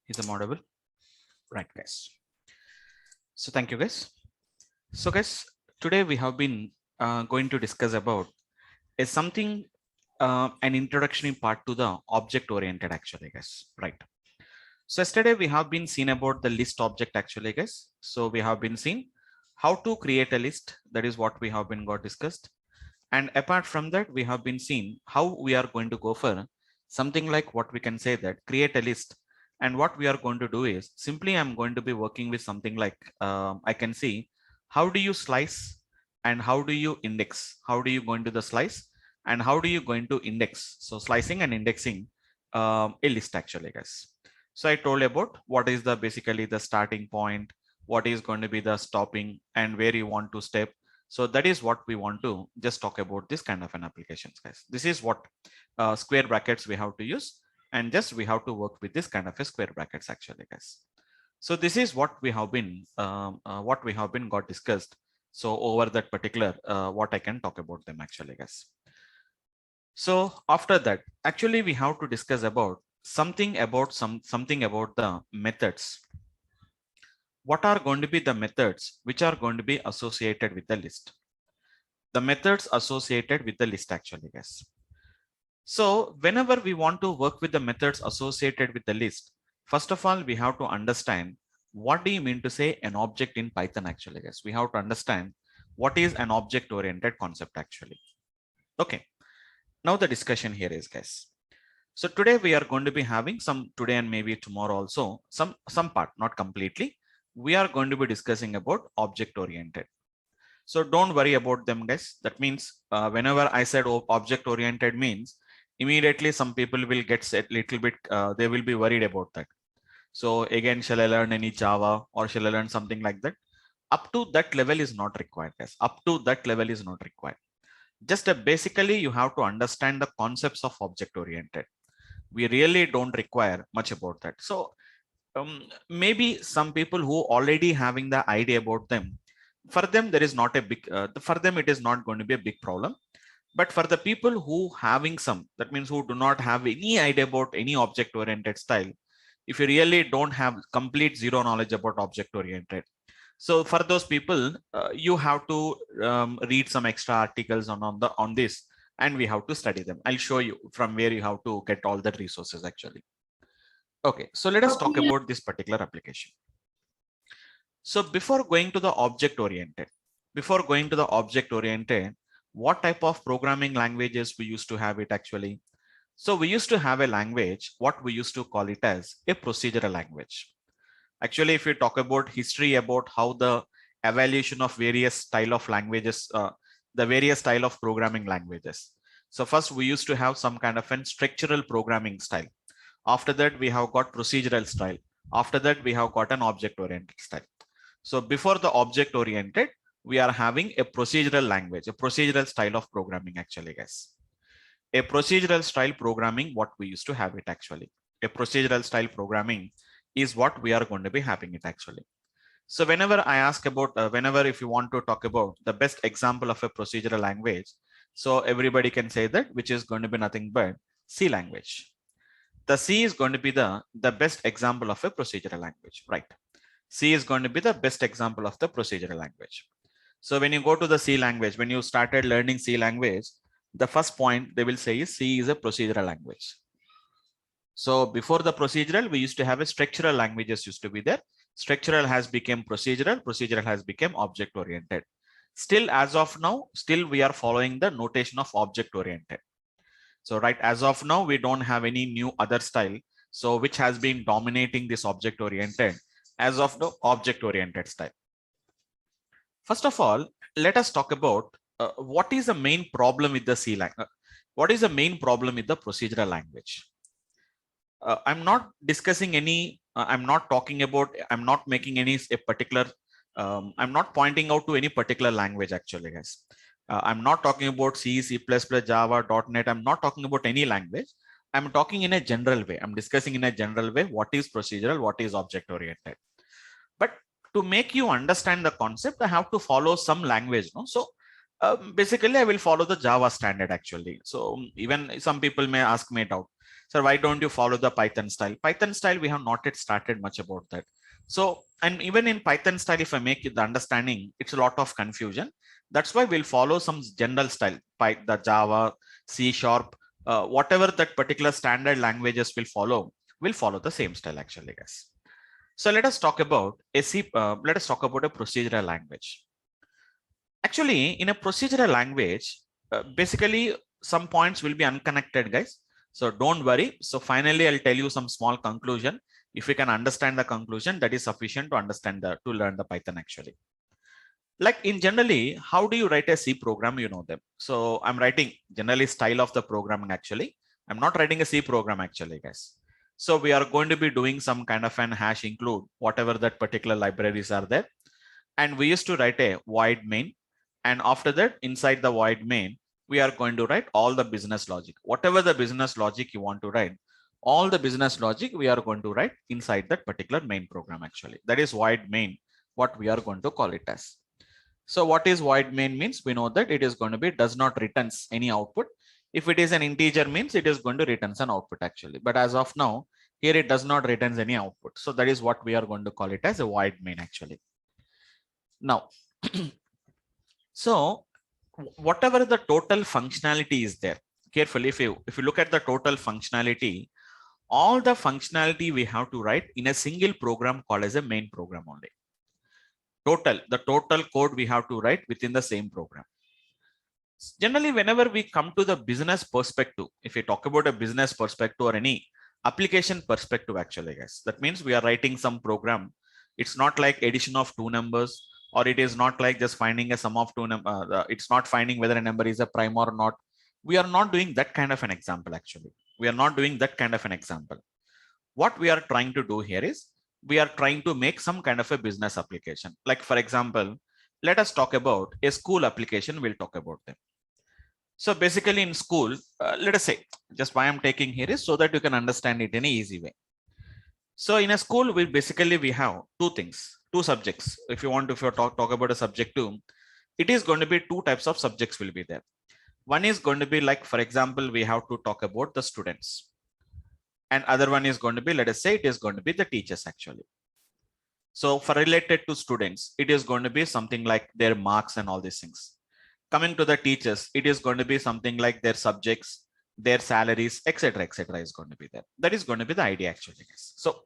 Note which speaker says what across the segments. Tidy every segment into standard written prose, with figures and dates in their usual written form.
Speaker 1: Is I'm audible? Right, guys. So thank you, guys. So, guys, today we have been going to discuss about is something an introductory part to the object oriented actually, guys. Right. So yesterday we have been seen about the list object actually, guys. So we have been seen how to create a list. That is what we have been got discussed. And apart from that, we have been seen how we are going to go for something like what we can say that create a list. And what we are going to do is simply I'm going to be working with something like I can see how do you slice and how do you index? How do you go into the slice and how do you going to index? So slicing and indexing a list actually, guys. So I told about what is the basically the starting point, what is going to be the stopping and where you want to step. So that is what we want to just talk about this kind of an applications, guys. This is what square brackets we have to use and just we have to work with this kind of a square brackets actually, guys. So this is what we have been got discussed. So over that particular what I can talk about them actually, guys. So after that, actually we have to discuss about something about something about the methods. What are going to be the methods which are going to be associated with the list? The methods associated with the list actually, guys. So whenever we want to work with the methods associated with the list, first of all, we have to understand what do you mean to say an object in Python actually, guys. We have to understand what is an object oriented concept actually. Okay. Now the discussion here is, guys. So today we are going to be having some today and maybe tomorrow also some part, not completely. We are going to be discussing about object oriented. So don't worry about them, guys. That means whenever I said object oriented means immediately some people will get set little bit. They will be worried about that. So again, shall I learn any Java or shall I learn something like that? Up to that level is not required, guys. Up to that level is not required. Just basically you have to understand the concepts of object oriented. We really don't require much about that. So maybe some people who already having the idea about them, for them there is not a big for them it is not going to be a big problem. But for the people who having some, that means who do not have any idea about any object oriented style, if you really don't have complete zero knowledge about object oriented, so for those people you have to read some extra articles on this and we have to study them. I'll show you from where you have to get all the resources actually. Okay, so let us talk about this particular application. So before going to the object oriented, what type of programming languages we used to have it actually? So we used to have a language, what we used to call it as a procedural language. Actually, if you talk about history about how the evaluation of various style of languages, the various style of programming languages. So first we used to have some kind of a structural programming style. After that, we have got procedural style. After that, we have got an object oriented style. So before the object oriented, we are having a procedural language, a procedural style of programming actually, guys. A procedural style programming, what we used to have it actually. A procedural style programming is what we are going to be having it actually. So whenever I ask about, whenever if you want to talk about the best example of a procedural language, so everybody can say that, which is going to be nothing but C language. The C is going to be the best example of a procedural language, right? C is going to be the best example of the procedural language. So when you go to the C language, when you started learning C language, the first point they will say is C is a procedural language. So before the procedural, we used to have a structural languages used to be there. Structural has become procedural, procedural has become object oriented. Still as of now, still we are following the notation of object oriented. So right, as of now, we don't have any new other style. So which has been dominating this object oriented as of the object oriented style. First of all, let us talk about what is the main problem with the C language. What is the main problem with the procedural language? I'm not discussing any, I'm not talking about, I'm not making any a particular, I'm not pointing out to any particular language actually, guys. I'm not talking about C, C++, Java, .NET. I'm not talking about any language. I'm talking in a general way. I'm discussing in a general way what is procedural, what is object oriented. But to make you understand the concept, I have to follow some language. No? So basically, I will follow the Java standard actually. So even some people may ask me doubt. So why don't you follow the Python style? Python style, we have not yet started much about that. So, and even in Python style, if I make it the understanding, it's a lot of confusion. That's why we'll follow some general style, the Java, C Sharp, whatever that particular standard languages will follow the same style actually, guys. So let us talk about a procedural language. Actually, in a procedural language, basically some points will be unconnected, guys. So don't worry. So finally, I'll tell you some small conclusion. If you can understand the conclusion, that is sufficient to learn the Python actually. Like in generally, how do you write a C program? You know them. So I'm writing generally style of the programming actually. I'm not writing a C program actually, guys. So we are going to be doing some kind of an hash include whatever that particular libraries are there. And we used to write a void main. And after that, inside the void main, we are going to write all the business logic. Whatever the business logic you want to write, all the business logic we are going to write inside that particular main program actually. That is void main, what we are going to call it as. So what is void main means? We know that it is going to be does not returns any output. If it is an integer means it is going to returns an output actually. But as of now, here it does not returns any output. So that is what we are going to call it as a void main actually. Now, so whatever the total functionality is there, carefully, if you look at the total functionality, all the functionality we have to write in a single program called as a main program only. The total code we have to write within the same program. Generally, whenever we come to the business perspective, if we talk about a business perspective or any application perspective, actually, guys, that means we are writing some program. It's not like addition of two numbers, or it is not like just finding a sum of two numbers. It's not finding whether a number is a prime or not. We are not doing that kind of an example, actually. We are not doing that kind of an example. What we are trying to do here is we are trying to make some kind of a business application. Like, for example, let us talk about a school application. We'll talk about them. So basically in school, let us say, just why I'm taking here is so that you can understand it in an easy way. So in a school, we have two things, two subjects. If you talk about a subject too, it is going to be two types of subjects will be there. One is going to be like, for example, we have to talk about the students. And other one is going to be, let us say, it is going to be the teachers actually. So for related to students, it is going to be something like their marks and all these things. Coming to the teachers, it is going to be something like their subjects, their salaries, etc., is going to be there. That is going to be the idea actually. So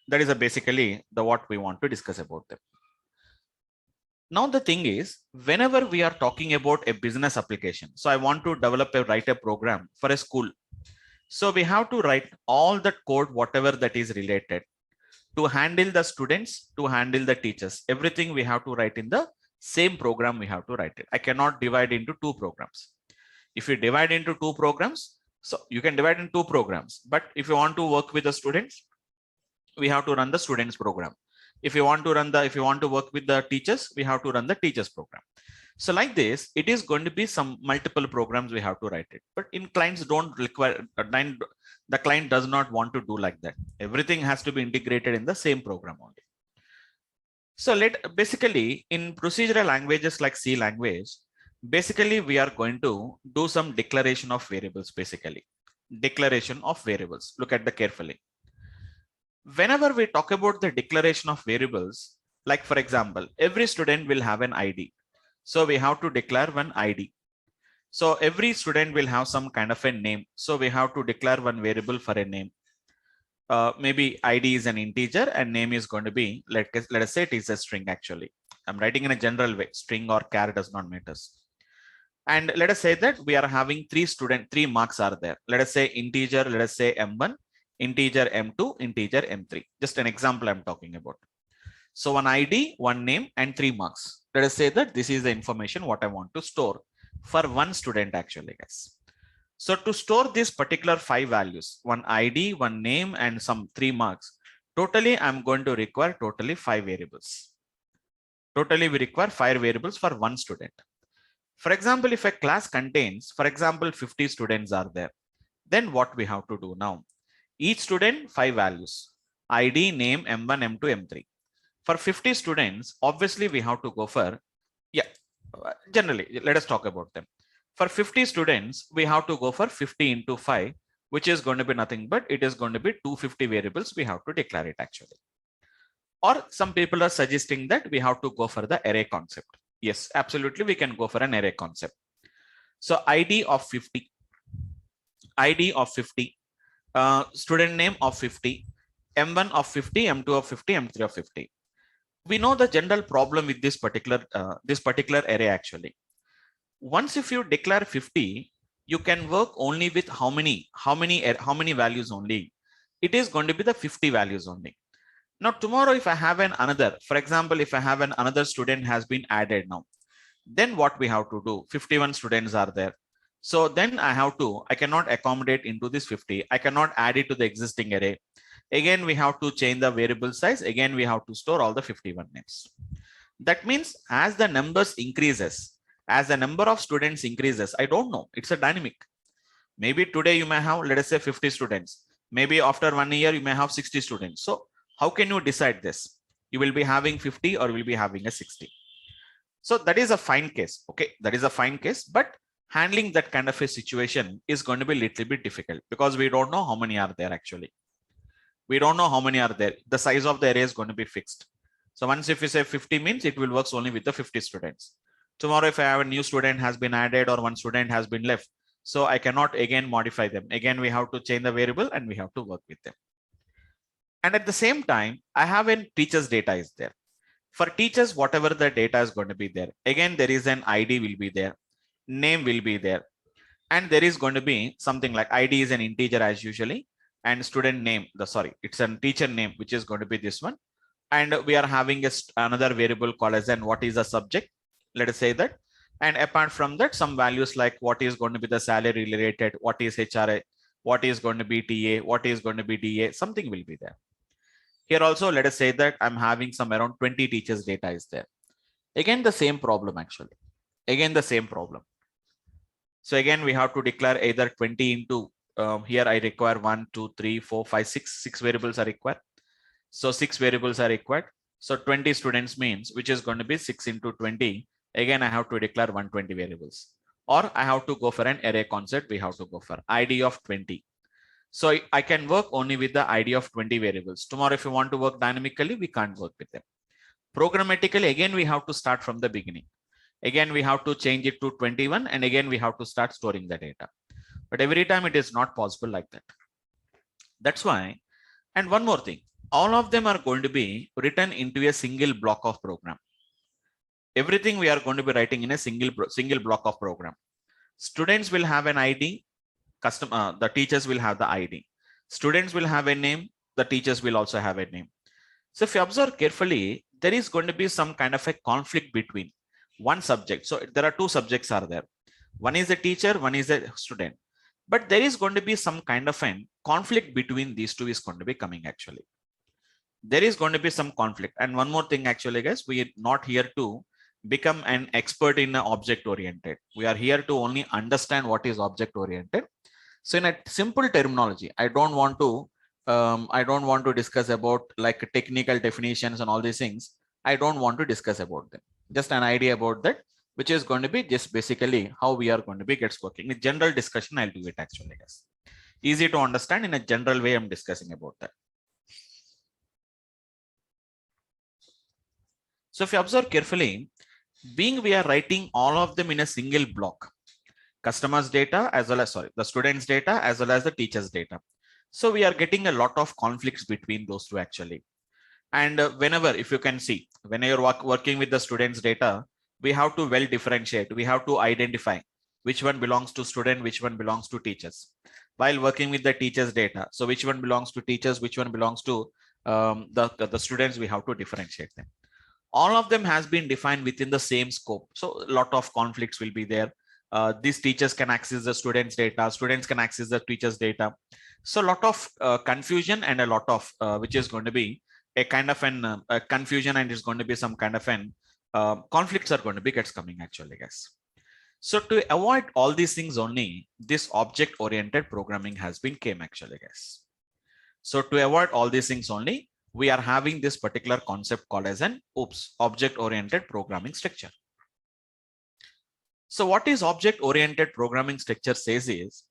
Speaker 1: that is basically what we want to discuss about them. Now the thing is, whenever we are talking about a business application, so I want to write a program for a school. So we have to write all that code, whatever that is related to handle the students, to handle the teachers. Everything we have to write in the same program. We have to write it. I cannot divide into two programs. If you divide into two programs, so you can divide in two programs. But if you want to work with the students, we have to run the students program. If you want to work with the teachers, we have to run the teachers program. So like this, it is going to be some multiple programs we have to write it. But in clients don't require, the client does not want to do like that. Everything has to be integrated in the same program only. So basically in procedural languages like C language, basically we are going to do some declaration of variables, basically. Declaration of variables. Look at the carefully. Whenever we talk about the declaration of variables, like for example, every student will have an ID. So we have to declare one ID. So every student will have some kind of a name. So we have to declare one variable for a name. Maybe ID is an integer and name is going to be, let us say it is a string actually. I'm writing in a general way, string or char does not matter. And let us say that we are having three marks are there. Let us say integer, let us say M1, integer M2, integer M3. Just an example I'm talking about. So one ID, one name and 3 marks. Let us say that this is the information what I want to store for one student actually, guys. So to store this particular 5 values, one ID, one name and some 3 marks, totally I'm going to require 5 variables. Totally we require 5 variables for one student. For example, if a class contains, for example, 50 students are there, then what we have to do now? Each student 5 values, ID, name, M1, M2, M3. For 50 students, obviously we have to go for, generally, let us talk about them. For 50 students, we have to go for 50 into 5, which is going to be nothing but it is going to be 250 variables. We have to declare it actually. Or some people are suggesting that we have to go for the array concept. Yes, absolutely. We can go for an array concept. So ID of 50, ID of 50, student name of 50, M1 of 50, M2 of 50, M3 of 50. We know the general problem with this particular array actually. Once if you declare 50, you can work only with how many values only. It is going to be the 50 values only. Now tomorrow, if I have another, for example, if I have another student has been added now, then what we have to do? 51 students are there. So then I cannot accommodate into this 50. I cannot add it to the existing array. Again, we have to change the variable size. Again, we have to store all the 51 names. That means as the numbers increases, as the number of students increases, I don't know. It's a dynamic. Maybe today you may have, let us say 50 students. Maybe after 1 year, you may have 60 students. So how can you decide this? You will be having 50 or will be having a 60. So that is a fine case. Okay, that is a fine case, but handling that kind of a situation is going to be a little bit difficult because we don't know how many are there actually. We don't know how many are there. The size of the array is going to be fixed. So once if you say 50 means it will work only with the 50 students. Tomorrow, if I have a new student has been added or one student has been left, so I cannot again modify them. Again, we have to change the variable and we have to work with them. And at the same time, I have a teacher's data is there. For teachers, whatever the data is going to be there. Again, there is an ID will be there, name will be there. And there is going to be something like ID is an integer as usually, and student name, it's a teacher name, which is going to be this one. And we are having another variable called as an what is the subject, let us say that. And apart from that, some values like what is going to be the salary related, what is HRA, what is going to be TA, what is going to be DA, something will be there. Here also, let us say that I'm having some around 20 teachers data is there. Again, the same problem actually. Again, the same problem. So again, we have to declare either 20 into, here I require 1, 2, 3, 4, 5, 6 variables are required. So 6 variables are required. So 20 students means, which is going to be 6 into 20. Again, I have to declare 120 variables. Or I have to go for an array concept. We have to go for ID of 20. So I can work only with the ID of 20 variables. Tomorrow, if you want to work dynamically, we can't work with them. Programmatically, again, we have to start from the beginning. Again, we have to change it to 21. And again, we have to start storing the data. But every time it is not possible like that. That's why. And one more thing, all of them are going to be written into a single block of program. Everything we are going to be writing in a single block of program. Students will have an ID. The teachers will have the ID. Students will have a name. The teachers will also have a name. So if you observe carefully, there is going to be some kind of a conflict between one subject. So there are two subjects are there. One is a teacher, one is a student. But there is going to be some kind of a conflict between these two is going to be coming actually. There is going to be some conflict. And one more thing actually, guys, we are not here to become an expert in object oriented. We are here to only understand what is object oriented. So in a simple terminology, I don't want to discuss about like technical definitions and all these things. I don't want to discuss about them. Just an idea about that, which is going to be just basically how we are going to be gets working. In general discussion, I'll do it actually, guys. Easy to understand in a general way. I'm discussing about that. So if you observe carefully, we are writing all of them in a single block. Customers data as well as the students data as well as the teachers data. So we are getting a lot of conflicts between those two actually. And whenever, if you can see, when you're working with the students data, we have to well differentiate. We have to identify which one belongs to student, which one belongs to teachers. While working with the teachers data, so which one belongs to teachers, which one belongs to the students, we have to differentiate them. All of them has been defined within the same scope. So a lot of conflicts will be there. These teachers can access the students data, students can access the teachers data. So a lot of confusion and a lot of which is going to be a kind of an confusion, and it's going to be some kind of an conflicts are going to be gets coming actually, guys. So to avoid all these things only, this object oriented programming has been came actually, guys. So to avoid all these things only, we are having this particular concept called as an object oriented programming structure. So what is object oriented programming structure says is,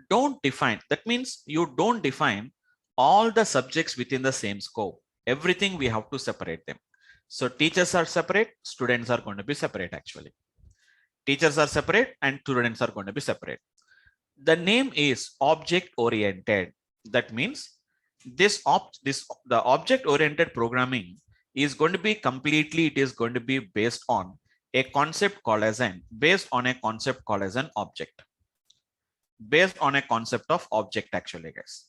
Speaker 1: don't define. That means you don't define all the subjects within the same scope. Everything we have to separate them. So teachers are separate, students are going to be separate actually. Teachers are separate and students are going to be separate. The name is object oriented. That means the object oriented programming is going to be completely, it is going to be based on a concept called as an object. Based on a concept of object actually, guys.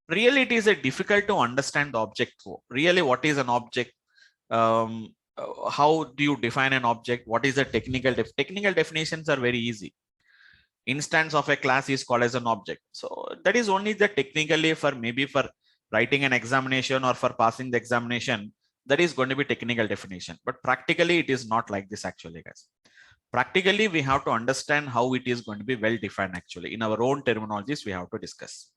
Speaker 1: Really, it is a difficult to understand the object. Really, what is an object? How do you define an object? What is the technical definitions are very easy. Instance of a class is called as an object. So that is only the technically for maybe for writing an examination or for passing the examination, that is going to be technical definition. But practically, it is not like this actually, guys. Practically, we have to understand how it is going to be well defined actually. In our own terminologies, we have to discuss.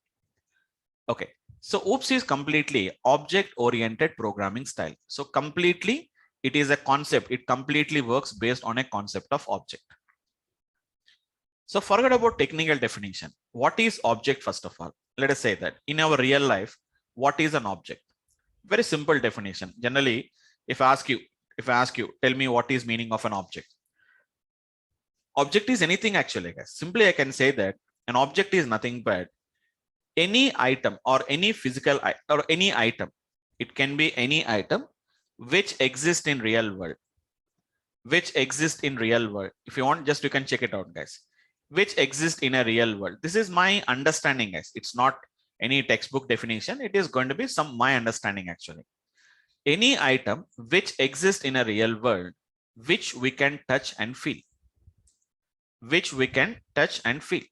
Speaker 1: Okay, so OOPS is completely object-oriented programming style. So completely, it is a concept. It completely works based on a concept of object. So forget about technical definition. What is object first of all? Let us say that in our real life, what is an object? Very simple definition. Generally, if I ask you, tell me what is meaning of an object. Object is anything actually, guys. Simply, I can say that an object is nothing but any item or any physical or any item. It can be any item which exists in real world. Which exists in real world. If you want, just you can check it out, guys. Which exists in a real world. This is my understanding, guys. It's not any textbook definition. It is going to be my understanding actually. Any item which exists in a real world, which we can touch and feel. Which we can touch and feel.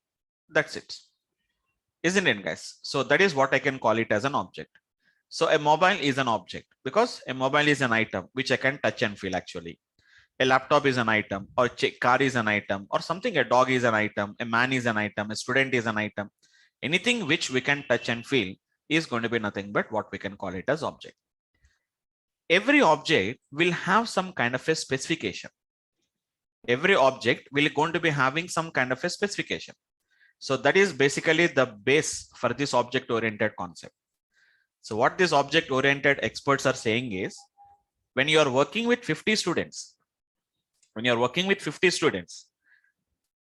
Speaker 1: That's it. Isn't it, guys? So that is what I can call it as an object. So a mobile is an object because a mobile is an item which I can touch and feel actually. A laptop is an item, or car is an item, or something. A dog is an item, a man is an item, a student is an item. Anything which we can touch and feel is going to be nothing but what we can call it as object. Every object will have some kind of a specification. Every object will going to be having some kind of a specification. So that is basically the base for this object-oriented concept. So what these object-oriented experts are saying is, when you are working with 50 students,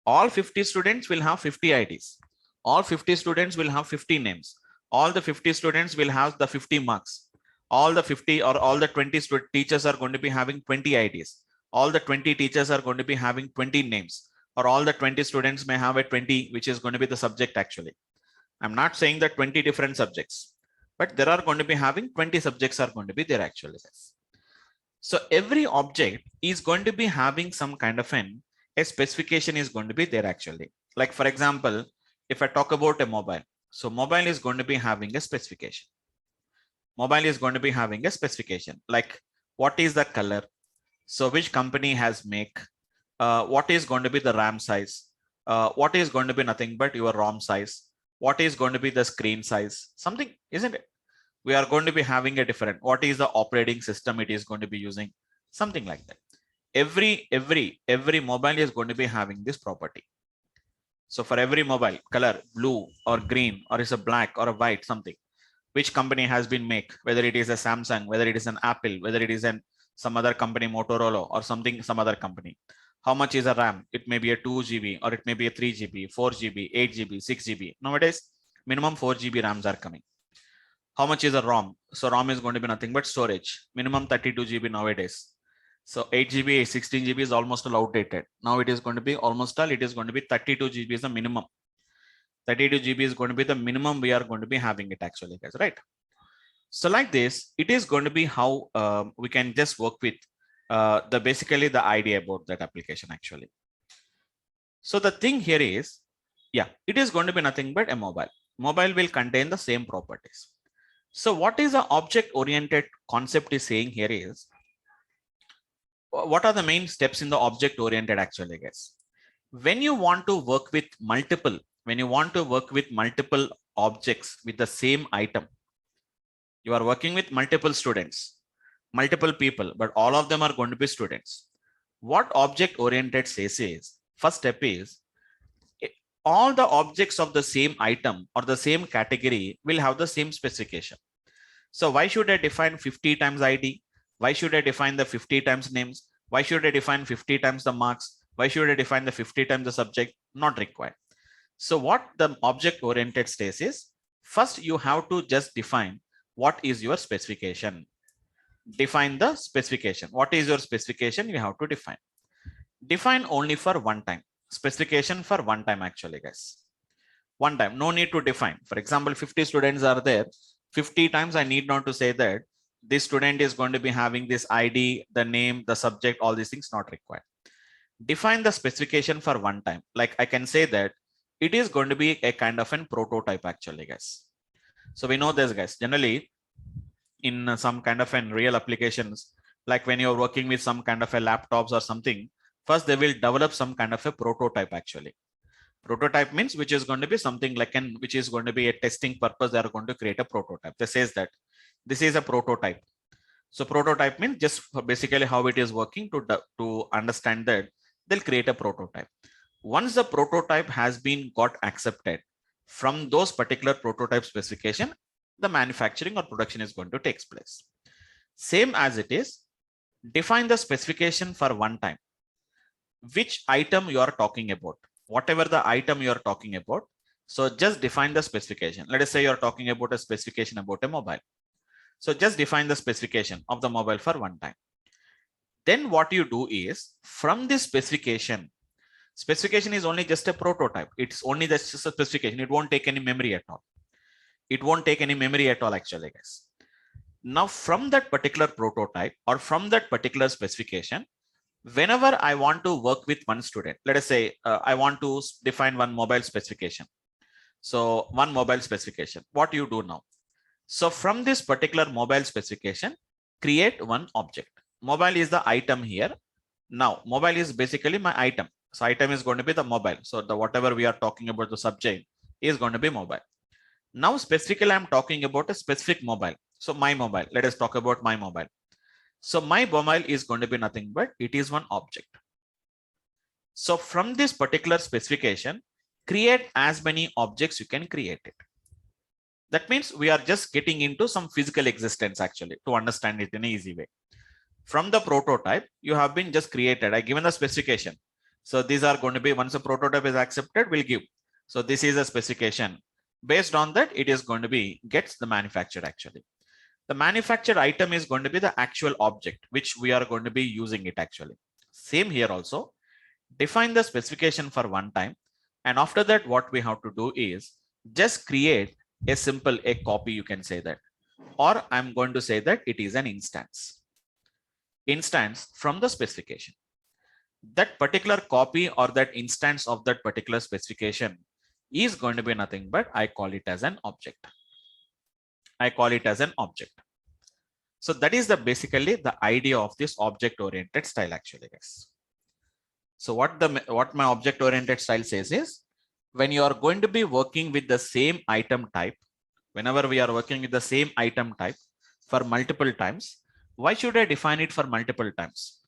Speaker 1: all 50 students will have 50 IDs. All 50 students will have 50 names. All the 50 students will have the 50 marks. All the 50 or all the 20 teachers are going to be having 20 IDs. All the 20 teachers are going to be having 20 names, or all the 20 students may have a 20, which is going to be the subject actually. I'm not saying that 20 different subjects, but there are going to be having 20 subjects are going to be there actually. So every object is going to be having some kind of a specification is going to be there actually. Like for example, if I talk about a mobile, so mobile is going to be having a specification. Mobile is going to be having a specification like what is the color, so which company has make, what is going to be the RAM size, what is going to be nothing but your ROM size, what is going to be the screen size, something, isn't it? We are going to be having a different, what is the operating system it is going to be using, something like that. Every mobile is going to be having this property. So for every mobile, color blue or green, or is a black or a white, something, which company has been make, whether it is a Samsung, whether it is an Apple, whether it is some other company, Motorola or something, some other company. How much is a RAM? It may be a 2 GB or it may be a 3 GB, 4 GB, 8 GB, 6 GB. Nowadays, minimum 4 GB RAMs are coming. How much is a ROM? So ROM is going to be nothing but storage. Minimum 32 GB nowadays. So 8 GB, 16 GB is almost all outdated. Now it is going to be almost all, it is going to be 32 GB is the minimum. 32 GB is going to be the minimum we are going to be having it actually, guys, right? So like this, it is going to be how we can just work with basically the idea about that application actually. So the thing here is, yeah, it is going to be nothing but a mobile. Mobile will contain the same properties. So what is the object-oriented concept is saying here is, what are the main steps in the object-oriented actually, guys? When you want to work with multiple, objects with the same item, you are working with multiple students, multiple people, but all of them are going to be students. What object-oriented says is, first step is, all the objects of the same item or the same category will have the same specification. So why should I define 50 times ID? Why should I define the 50 times names? Why should I define 50 times the marks? Why should I define the 50 times the subject? Not required. So what the object oriented says is, first you have to just define what is your specification. Define the specification. What is your specification? You have to define. Define only for one time. Specification for one time actually, guys. One time, no need to define. For example, 50 students are there. 50 times I need not to say that this student is going to be having this ID, the name, the subject, all these things not required. Define the specification for one time. Like I can say that it is going to be a kind of an prototype actually, guys. So we know this, guys. Generally, in some kind of an real applications, like when you're working with some kind of a laptops or something, first they will develop some kind of a prototype actually. Prototype means which is going to be something like which is going to be a testing purpose. They are going to create a prototype. This says that this is a prototype. So prototype means just basically how it is working. To understand that, they'll create a prototype. Once the prototype has been got accepted, from those particular prototype specification, the manufacturing or production is going to take place. Same as it is, define the specification for one time. Which item you are talking about, whatever the item you are talking about. So just define the specification. Let us say you're talking about a specification about a mobile. So just define the specification of the mobile for one time. Then what you do is, from this specification is only just a prototype. It's only just a specification. It won't take any memory at all. It won't take any memory at all actually, guys. Now from that particular prototype or from that particular specification, whenever I want to work with one student, let us say I want to define one mobile specification. So one mobile specification, what you do now? So from this particular mobile specification, create one object. Mobile is the item here. Now mobile is basically my item. So item is going to be the mobile. So the whatever we are talking about, the subject is going to be mobile. Now specifically I'm talking about a specific mobile. So my mobile, let us talk about my mobile. So my mobile is going to be nothing but it is one object. So from this particular specification, create as many objects you can create it. That means we are just getting into some physical existence actually to understand it in an easy way. From the prototype, you have been just created. I given the specification. So these are going to be, once a prototype is accepted, we'll give. So this is a specification. Based on that, it is going to be gets the manufactured actually. The manufactured item is going to be the actual object, which we are going to be using it actually. Same here also. Define the specification for one time. And after that, what we have to do is just create a simple copy, you can say that. Or I'm going to say that it is an instance. Instance from the specification. That particular copy or that instance of that particular specification is going to be nothing but I call it as an object. I call it as an object. So that is the basically the idea of this object oriented style actually, guys. So what my object oriented style says is, when you are going to be working with the same item type, whenever we are working with the same item type for multiple times, why should I define it for multiple times?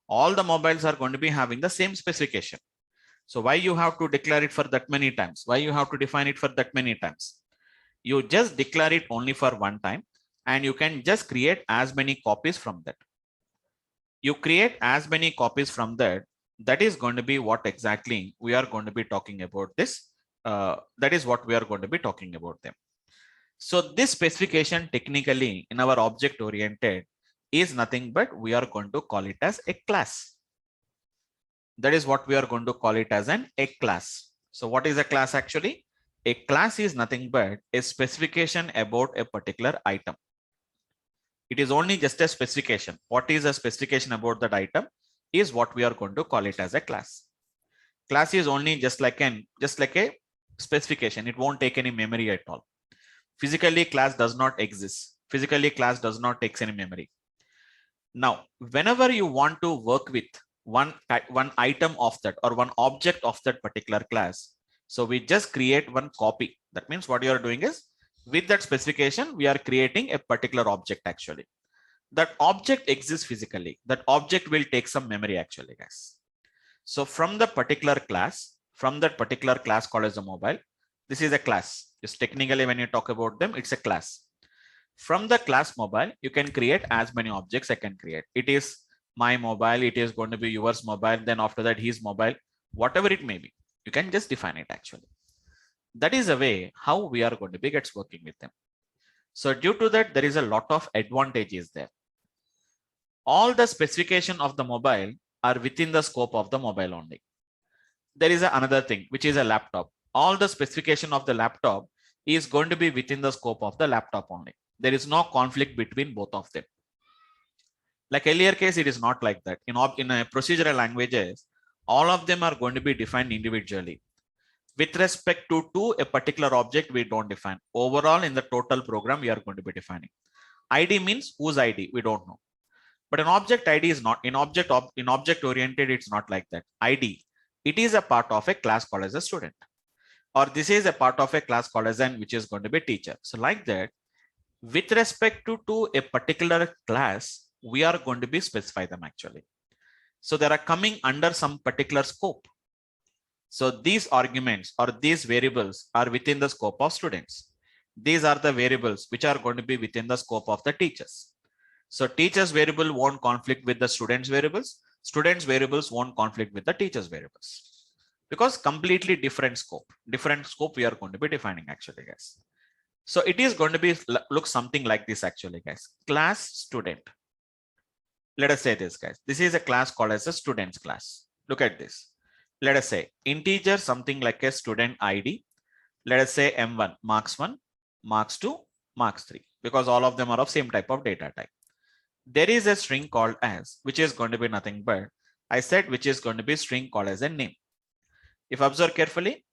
Speaker 1: All the mobiles are going to be having the same specification. So why you have to declare it for that many times? Why you have to define it for that many times? You just declare it only for one time and you can just create as many copies from that. You create as many copies from that. That is going to be what exactly we are going to be talking about this. That is what we are going to be talking about them. So this specification technically in our object oriented is nothing but we are going to call it as a class. That is what we are going to call it as a class. So what is a class actually? A class is nothing but a specification about a particular item. It is only just a specification. What is a specification about that item is what we are going to call it as a class. Class is only just like a specification. It won't take any memory at all. Physically, class does not exist. Physically, class does not take any memory. Now, whenever you want to work with one item of that or one object of that particular class, so we just create one copy. That means what you are doing is, with that specification, we are creating a particular object actually. That object exists physically. That object will take some memory actually, guys. So from the particular class, from that particular class called as a mobile. This is a class. Just technically, when you talk about them, it's a class. From the class mobile, you can create as many objects I can create. It is my mobile, it is going to be yours mobile, then after that his mobile, whatever it may be, you can just define it actually. That is a way how we are going to be gets working with them. So due to that, there is a lot of advantages there. All the specification of the mobile are within the scope of the mobile only. There is another thing, which is a laptop. All the specification of the laptop is going to be within the scope of the laptop only. There is no conflict between both of them. Like earlier case, it is not like that. In a procedural languages, all of them are going to be defined individually. With respect to a particular object, we don't define. Overall, in the total program, we are going to be defining. ID means whose ID, we don't know. But an object ID is not, in object oriented, it's not like that. ID, it is a part of a class called as a student. Or this is a part of a class called as an, which is going to be teacher. So like that, with respect to a particular class, we are going to be specify them actually. So they are coming under some particular scope. So these arguments or these variables are within the scope of students. These are the variables which are going to be within the scope of the teachers. So teachers variable won't conflict with the students variables. Students variables won't conflict with the teachers variables. Because completely different scope we are going to be defining actually, guys. So it is going to be look something like this actually, guys. Class student. Let us say this, guys. This is a class called as a students class. Look at this. Let us say integer something like a student ID. Let us say M1 marks 1, marks 2, marks 3, because all of them are of same type of data type. There is a string called as, which is going to be nothing but, I said, which is going to be string called as a name. If observe carefully,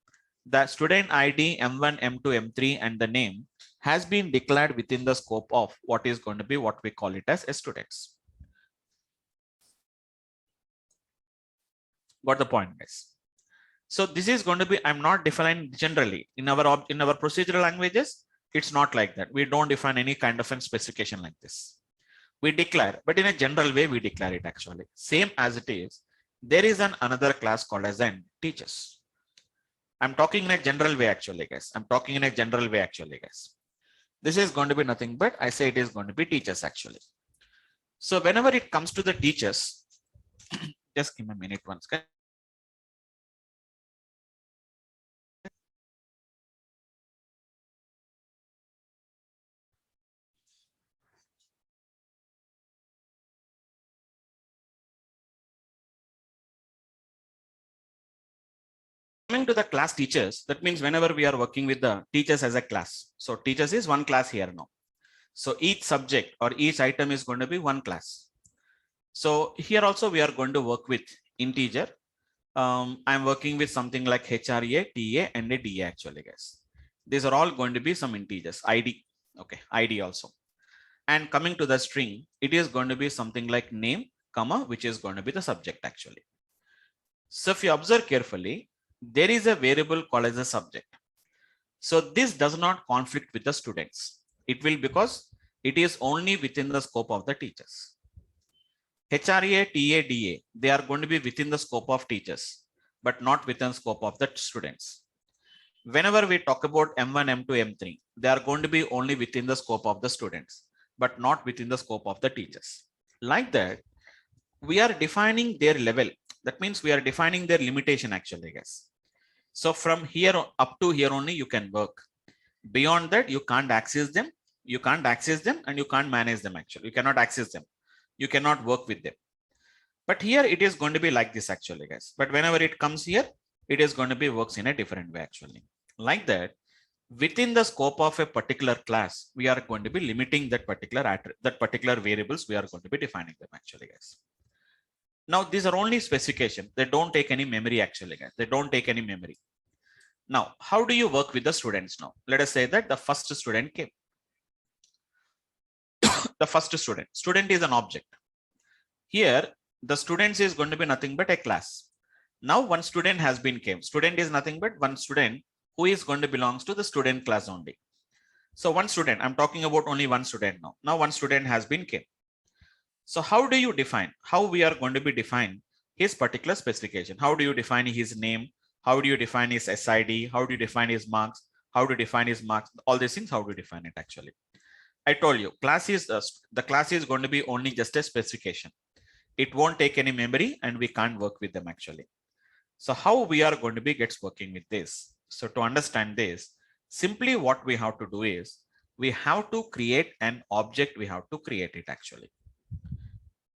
Speaker 1: the student ID M1, M2, M3 and the name has been declared within the scope of what is going to be what we call it as a students. Got the point, guys? So this is going to be, I'm not defining generally in our procedural languages. It's not like that. We don't define any kind of a specification like this. We declare, but in a general way, we declare it actually. Same as it is. There is another class called as an teachers. I'm talking in a general way actually, guys. This is going to be nothing but, I say it is going to be teachers actually. So whenever it comes to the teachers, just give me a minute once, guys. Coming to the class teachers, that means whenever we are working with the teachers as a class. So teachers is one class here now. So each subject or each item is going to be one class. So here also we are going to work with integer. I'm working with something like HRA, TA and a DA actually, guys. These are all going to be some integers, ID. Okay, ID also. And coming to the string, it is going to be something like name, comma, which is going to be the subject actually. So if you observe carefully, there is a variable called as a subject. So this does not conflict with the students. It will, because it is only within the scope of the teachers. HRA, TA, DA, they are going to be within the scope of teachers, but not within the scope of the students. Whenever we talk about M1, M2, M3, they are going to be only within the scope of the students, but not within the scope of the teachers. Like that, we are defining their level. That means we are defining their limitation actually, guys. So from here up to here only you can work. Beyond that, you can't access them. You can't access them and you can't manage them actually. You cannot access them. You cannot work with them. But here it is going to be like this actually, guys. But whenever it comes here, it is going to be works in a different way actually. Like that, within the scope of a particular class, we are going to be limiting that particular variables. We are going to be defining them actually, guys. Now, these are only specification. They don't take any memory actually, guys. They don't take any memory. Now, how do you work with the students now? Let us say that the first student came. The first student is an object. Here, the students is going to be nothing but a class. Now, one student has been came. Student is nothing but one student who is going to belongs to the student class only. So one student, I'm talking about only one student now. Now, one student has been came. So how do you define, how we are going to be define his particular specification? How do you define his name? How do you define his SID? How do you define his marks? How to define his marks? All these things, how to define it actually. I told you, class is the class is going to be only just a specification. It won't take any memory and we can't work with them actually. So how we are going to be gets working with this? So to understand this, simply what we have to do is we have to create an object. We have to create it actually.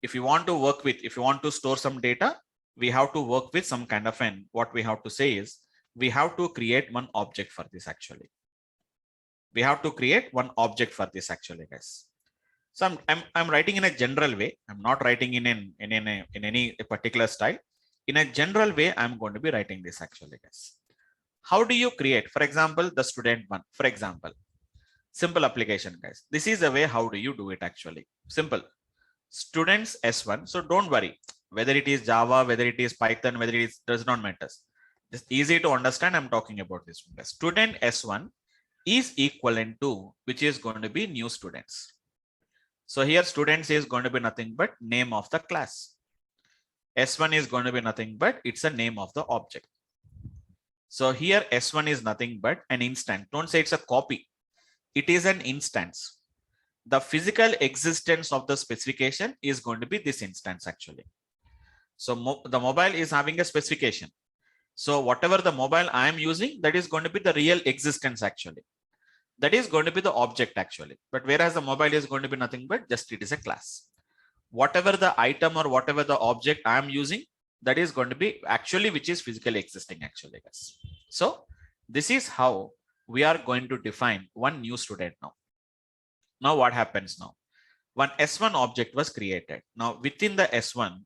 Speaker 1: If you want to work with, if you want to store some data, we have to work with some kind of an, what we have to say is we have to create one object for this actually. We have to create one object for this actually, guys. So I'm writing in a general way. I'm not writing in any particular style. In a general way, I'm going to be writing this actually, guys. How do you create, for example, the student one, for example, simple application, guys. This is the way how do you do it actually. Simple. Students S1. So don't worry whether it is Java, whether it is Python, whether it is, does not matter. It's easy to understand. I'm talking about this one. Student S1 is equivalent to, which is going to be new students. So here students is going to be nothing but name of the class. S1 is going to be nothing but it's a name of the object. So here S1 is nothing but an instance. Don't say it's a copy. It is an instance. The physical existence of the specification is going to be this instance actually. So the mobile is having a specification. So whatever the mobile I am using, that is going to be the real existence actually. That is going to be the object actually. But whereas the mobile is going to be nothing but just it is a class. Whatever the item or whatever the object I am using, that is going to be actually which is physically existing actually, guys. So this is how we are going to define one new student now. Now what happens now? One S1 object was created. Now within the S1,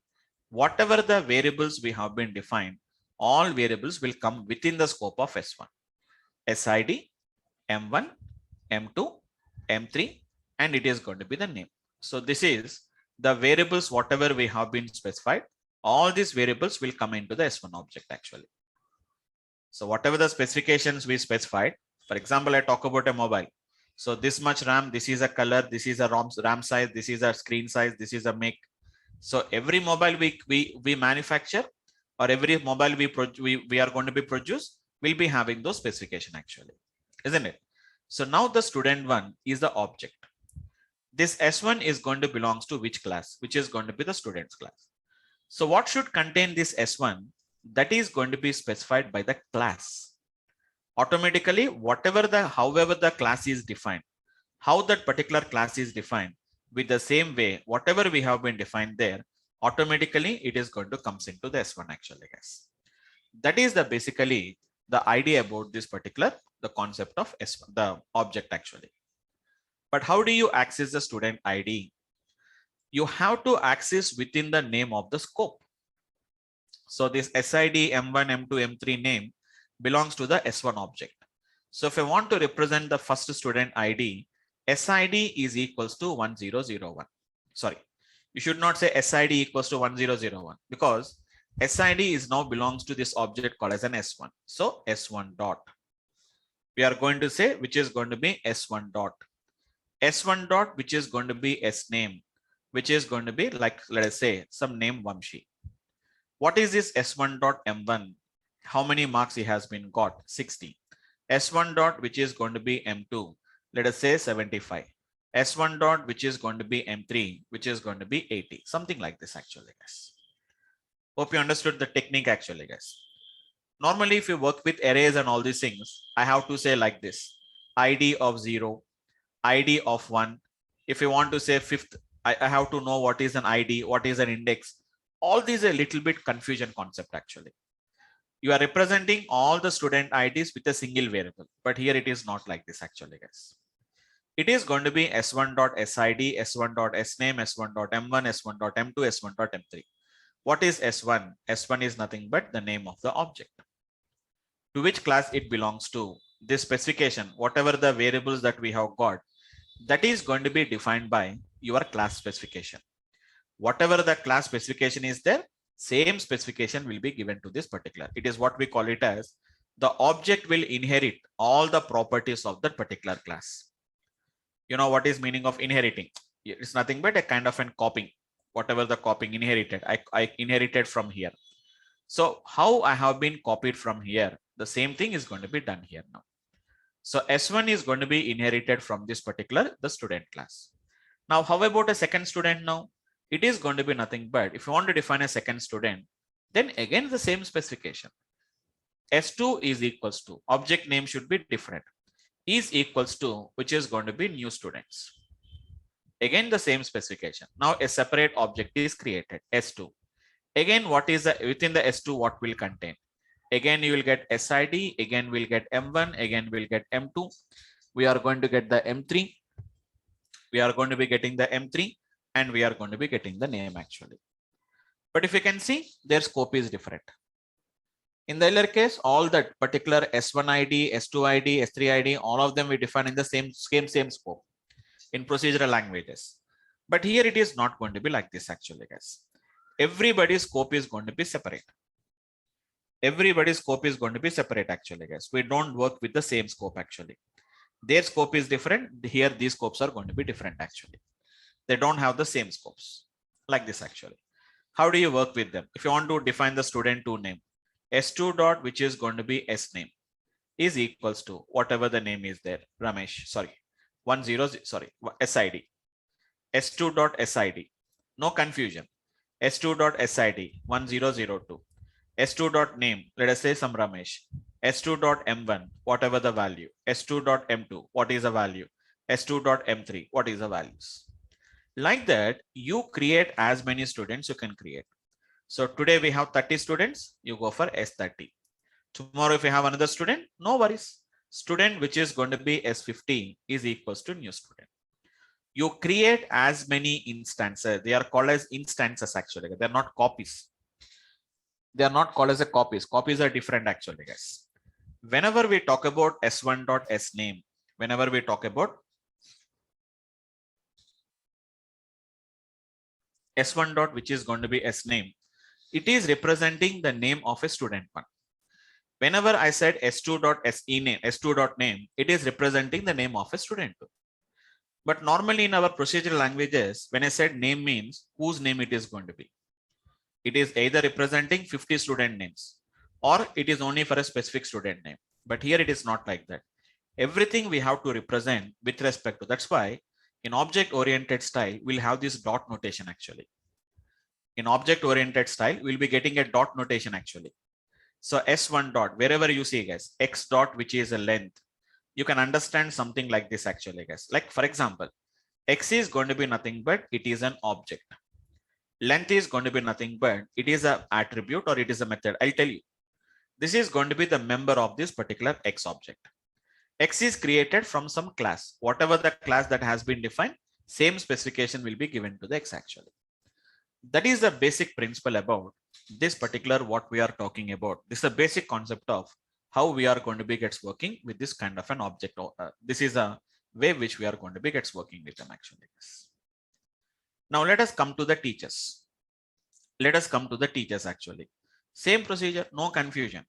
Speaker 1: whatever the variables we have been defined, all variables will come within the scope of S1. SID, M1, M2, M3, and it is going to be the name. So this is the variables, whatever we have been specified, all these variables will come into the S1 object actually. So whatever the specifications we specified, for example, I talk about a mobile. So this much RAM, this is a color, this is a RAM size, this is a screen size, this is a make. So every mobile we manufacture or every mobile we are going to be produced will be having those specification actually, isn't it? So now the student one is the object. This S1 is going to belongs to which class, which is going to be the students class. So what should contain this S1? That is going to be specified by the class. Automatically, however the class is defined, how that particular class is defined, with the same way, whatever we have been defined there, automatically it is going to comes into the S1 actually, guys. That is the basically the idea about this particular, the concept of S1, the object actually. But how do you access the student ID? You have to access within the name of the scope. So this SID, M1, M2, M3 name belongs to the S1 object. So if I want to represent the first student ID, SID is equals to 1001. Sorry, you should not say SID equals to 1001 because SID is now belongs to this object called as an S1. So S1 dot. We are going to say which is going to be S1 dot. S1 dot, which is going to be S name, which is going to be like, let us say some name Vamsi. What is this S1 dot M1? How many marks he has been got? 60. S1 dot, which is going to be M2, let us say 75. S1 dot, which is going to be M3, which is going to be 80. Something like this actually, guys. Hope you understood the technique actually, guys. Normally, if you work with arrays and all these things, I have to say like this: ID of 0, ID of 1. If you want to say fifth, I have to know what is an ID, what is an index. All these are a little bit confusion concept actually. You are representing all the student IDs with a single variable, but here it is not like this actually, guys. It is going to be S1.SID, S1.SName, S1.M1, S1.M2, S1.M3. What is S1? S1 is nothing but the name of the object. To which class it belongs to? This specification, whatever the variables that we have got, that is going to be defined by your class specification. Whatever the class specification is there, same specification will be given to this particular. It is what we call it as the object will inherit all the properties of that particular class. You know what is meaning of inheriting? It's nothing but a kind of an copying. Whatever the copying inherited, I inherited from here. So how I have been copied from here, the same thing is going to be done here now. So S1 is going to be inherited from this particular, the student class. Now, how about a second student now? It is going to be nothing but if you want to define a second student, then again the same specification. S2 is equals to, object name should be different, is equals to, which is going to be new students. Again the same specification. Now a separate object is created, S2. Again, what is the within the S2, what will contain? Again, you will get SID, again we'll get M1, again we'll get M2. We are going to get the M3. We are going to be getting the M3 and we are going to be getting the name actually. But if you can see, their scope is different. In the earlier case, all that particular S1 ID, S2 ID, S3 ID, all of them we define in the same scope in procedural languages. But here it is not going to be like this actually, guys. Everybody's scope is going to be separate. Everybody's scope is going to be separate actually, guys. We don't work with the same scope actually. Their scope is different. Here, these scopes are going to be different actually. They don't have the same scopes like this actually. How do you work with them? If you want to define the student2 name, S2 dot, which is going to be S name, is equals to whatever the name is there. Ramesh, sorry, SID. S2 dot SID. No confusion. S2 dot SID 1002. S2 dot name, let us say some Ramesh. S2 dot M1, whatever the value. S2 dot M2, what is the value? S2 dot M3, what is the values? Like that, you create as many students you can create. So today we have 30 students, you go for S30. Tomorrow if you have another student, no worries. Student which is going to be S15 is equals to new student. You create as many instances. They are called as instances actually. They're not copies. They are not called as a copies. Copies are different actually, guys. Whenever we talk about S1.SName, whenever we talk about S1 dot, which is going to be SName, it is representing the name of a student one. Whenever I said S2 dot SE name, S2 dot name, it is representing the name of a student two. But normally in our procedural languages, when I said name means whose name it is going to be. It is either representing 50 student names or it is only for a specific student name. But here it is not like that. Everything we have to represent with respect to. That's why in object-oriented style, we'll have this dot notation actually. In object-oriented style, we'll be getting a dot notation actually. So S1 dot, wherever you see guys, X dot, which is a length, you can understand something like this actually, guys. Like for example, X is going to be nothing but it is an object. Length is going to be nothing but it is an attribute or it is a method. I'll tell you. This is going to be the member of this particular X object. X is created from some class. Whatever the class that has been defined, same specification will be given to the X actually. That is the basic principle about this particular what we are talking about. This is a basic concept of how we are going to be gets working with this kind of an object. This is a way which we are going to be gets working with them actually. Now let us come to the teachers. Let us come to the teachers actually. Same procedure, no confusion.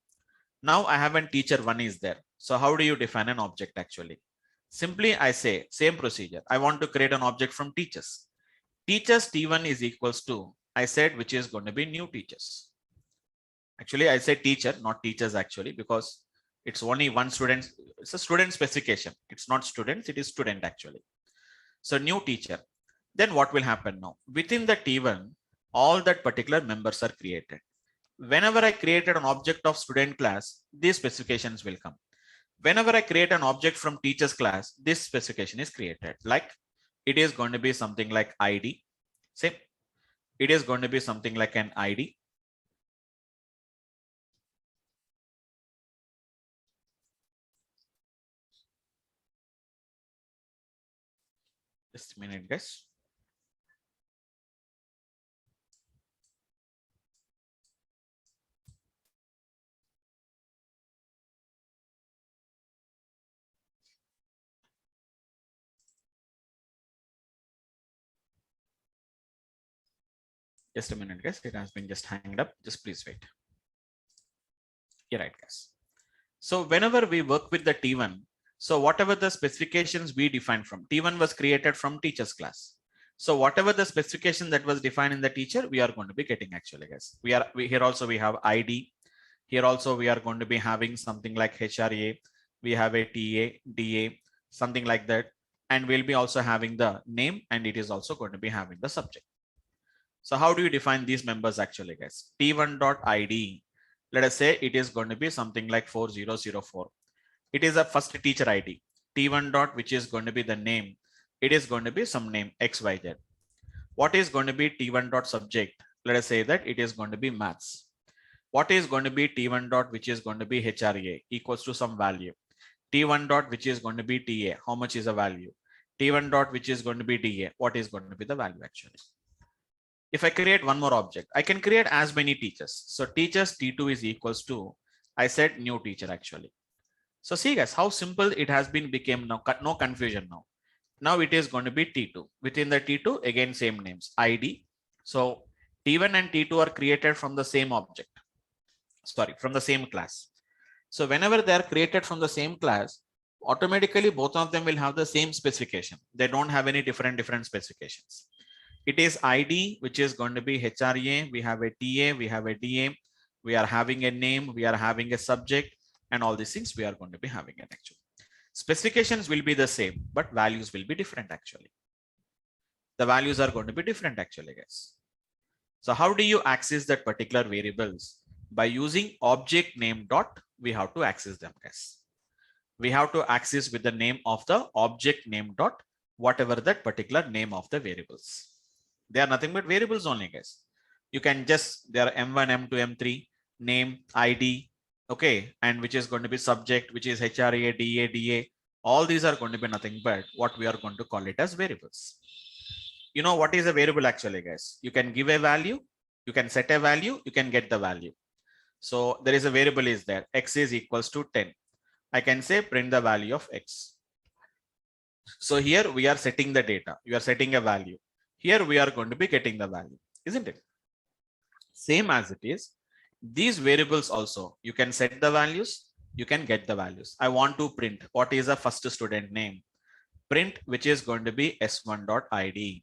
Speaker 1: Now I have a teacher one is there. So how do you define an object actually? Simply I say same procedure. I want to create an object from teachers. Teachers T1 is equals to, I said, which is going to be new teachers. Actually, I say teacher, not teachers actually, because it's only one student. It's a student specification. It's not students, it is student actually. So new teacher. Then what will happen now? Within the T1, all that particular members are created. Whenever I created an object of student class, these specifications will come. Whenever I create an object from teachers class, this specification is created. Like it is going to be something like ID. Same. It is going to be something like an ID. Just a minute, guys. Just a minute, guys. It has been just hanged up. Just please wait. You're right, guys. So whenever we work with the T1, so whatever the specifications we define from T1 was created from teachers class. So whatever the specification that was defined in the teacher, we are going to be getting actually, guys. Here also we have ID. Here also we are going to be having something like HRA. We have a TA, DA, something like that. And we'll be also having the name, and it is also going to be having the subject. So how do you define these members actually, guys? T1.id. Let us say it is going to be something like 4004. It is a first teacher ID. T1 dot, which is going to be the name. It is going to be some name XYZ. What is going to be T1 dot subject? Let us say that it is going to be maths. What is going to be T1 dot, which is going to be HRA equals to some value. T1 dot, which is going to be TA. How much is the value? T1 dot, which is going to be DA. What is going to be the value actually? If I create one more object, I can create as many teachers. So teachers T2 is equals to, I said new teacher actually. So see guys, how simple it has been became now, no confusion now. Now it is going to be T2. Within the T2, again, same names, ID. So T1 and T2 are created from the same object. Sorry, from the same class. So whenever they are created from the same class, automatically both of them will have the same specification. They don't have any different specifications. It is ID, which is going to be HRA. We have a TA, we have a DA. We are having a name, we are having a subject, and all these things we are going to be having it actually. Specifications will be the same, but values will be different actually. The values are going to be different actually, guys. So how do you access that particular variables? By using object name dot, we have to access them, guys. We have to access with the name of the object name dot, whatever that particular name of the variables. They are nothing but variables only, guys. You can just, they are M1, M2, M3, name, ID, okay, and which is going to be subject, which is HRA, DA, DA. All these are going to be nothing but what we are going to call it as variables. You know what is a variable actually, guys? You can give a value, you can set a value, you can get the value. So there is a variable is there, X is equals to 10. I can say print the value of X. So here we are setting the data, you are setting a value. Here we are going to be getting the value, isn't it? Same as it is, these variables also, you can set the values, you can get the values. I want to print what is the first student name. Print which is going to be s1.id.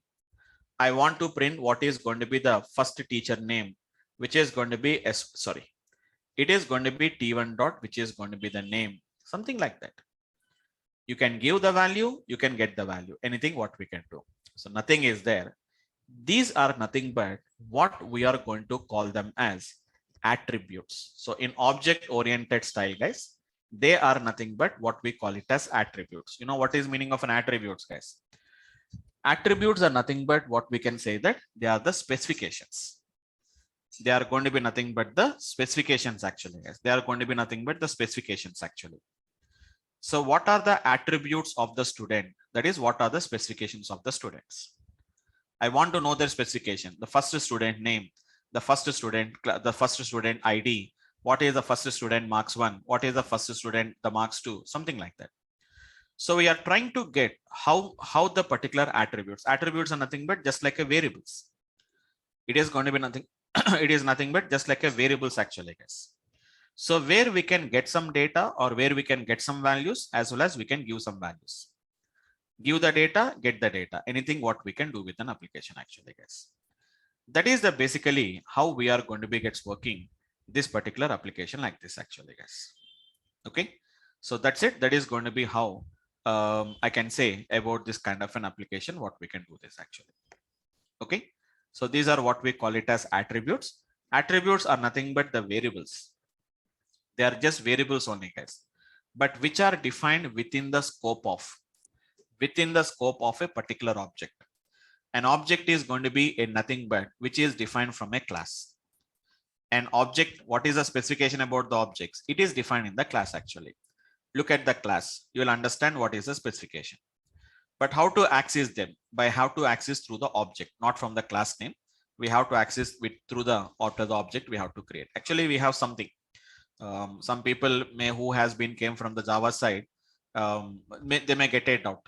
Speaker 1: I want to print what is going to be the first teacher name, which is going to be it is going to be t1 dot, which is going to be the name, something like that. You can give the value, you can get the value, anything what we can do. So nothing is there. These are nothing but what we are going to call them as attributes. So in object oriented style, guys, they are nothing but what we call it as attributes. You know what is meaning of an attributes, guys? Attributes are nothing but what we can say that they are the specifications. They are going to be nothing but the specifications actually, guys. They are going to be nothing but the specifications actually. So what are the attributes of the student? That is, what are the specifications of the students? I want to know their specification. The first student name, the first student ID. What is the first student marks 1? What is the first student the marks 2? Something like that. So we are trying to get how the particular attributes are nothing but just like a variables. It is going to be nothing. It is nothing but just like a variables actually, guys. So where we can get some data or where we can get some values, as well as we can give some values. Give the data, get the data, anything what we can do with an application actually, guys. That is the basically how we are going to be gets working this particular application like this actually, guys. Okay, so that's it. That is going to be how I can say about this kind of an application, what we can do this actually. Okay, so these are what we call it as attributes. Attributes are nothing but the variables. They are just variables only, guys, but which are defined within the scope of a particular object. An object is going to be a nothing but which is defined from a class. An object, what is the specification about the objects? It is defined in the class actually. Look at the class, you will understand what is the specification. But how to access them? By how to access through the object, not from the class name. We have to access through the object we have to create. Actually, we have something. Some people who has been came from the Java side, they may get it out.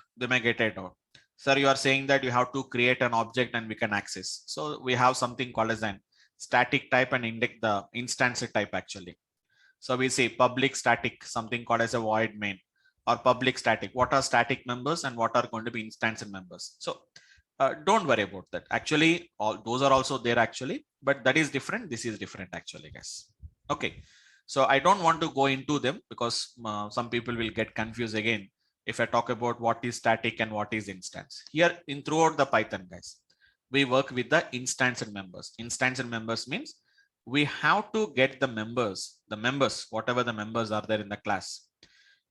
Speaker 1: Sir, you are saying that you have to create an object and we can access. So we have something called as an static type and the instance type actually. So we say public static, something called as a void main, or public static. What are static members and what are going to be instance members? So Don't worry about that. Actually, all those are also there actually, but that is different. This is different actually, guys. Okay. So I don't want to go into them because some people will get confused again if I talk about what is static and what is instance. Here in throughout the Python, guys, we work with the instance and members. Instance and members means we have to get the members, whatever the members are there in the class.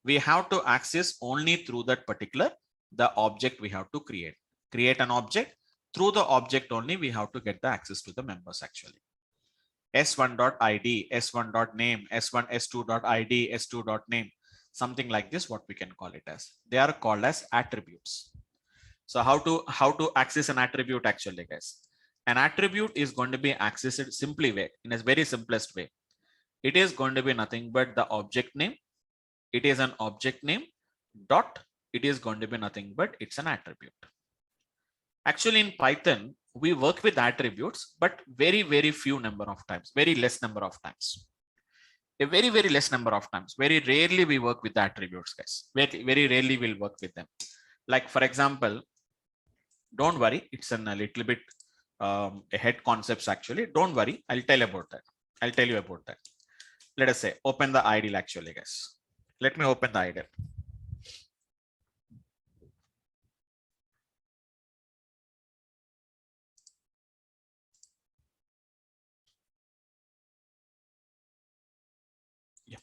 Speaker 1: We have to access only through that particular the object we have to create an object. Through the object only we have to get the access to the members actually. s1.id, s1.name, s1, s2.id, s2.name, something like this, what we can call it as. They are called as attributes. So how to access an attribute actually, guys? An attribute is going to be accessed simply way, in a very simplest way. It is going to be nothing but the object name. It is an object name dot. It is going to be nothing but it's an attribute. Actually, in Python, we work with attributes, but very, very few number of times, very less number of times. A very, very less number of times. Very rarely we work with the attributes, guys. Very, very rarely we'll work with them. Like, for example, don't worry, it's a little bit a head concepts actually. Don't worry, I'll tell about that. I'll tell you about that. Let us say, open the IDLE actually, guys. Let me open the IDLE. Yeah.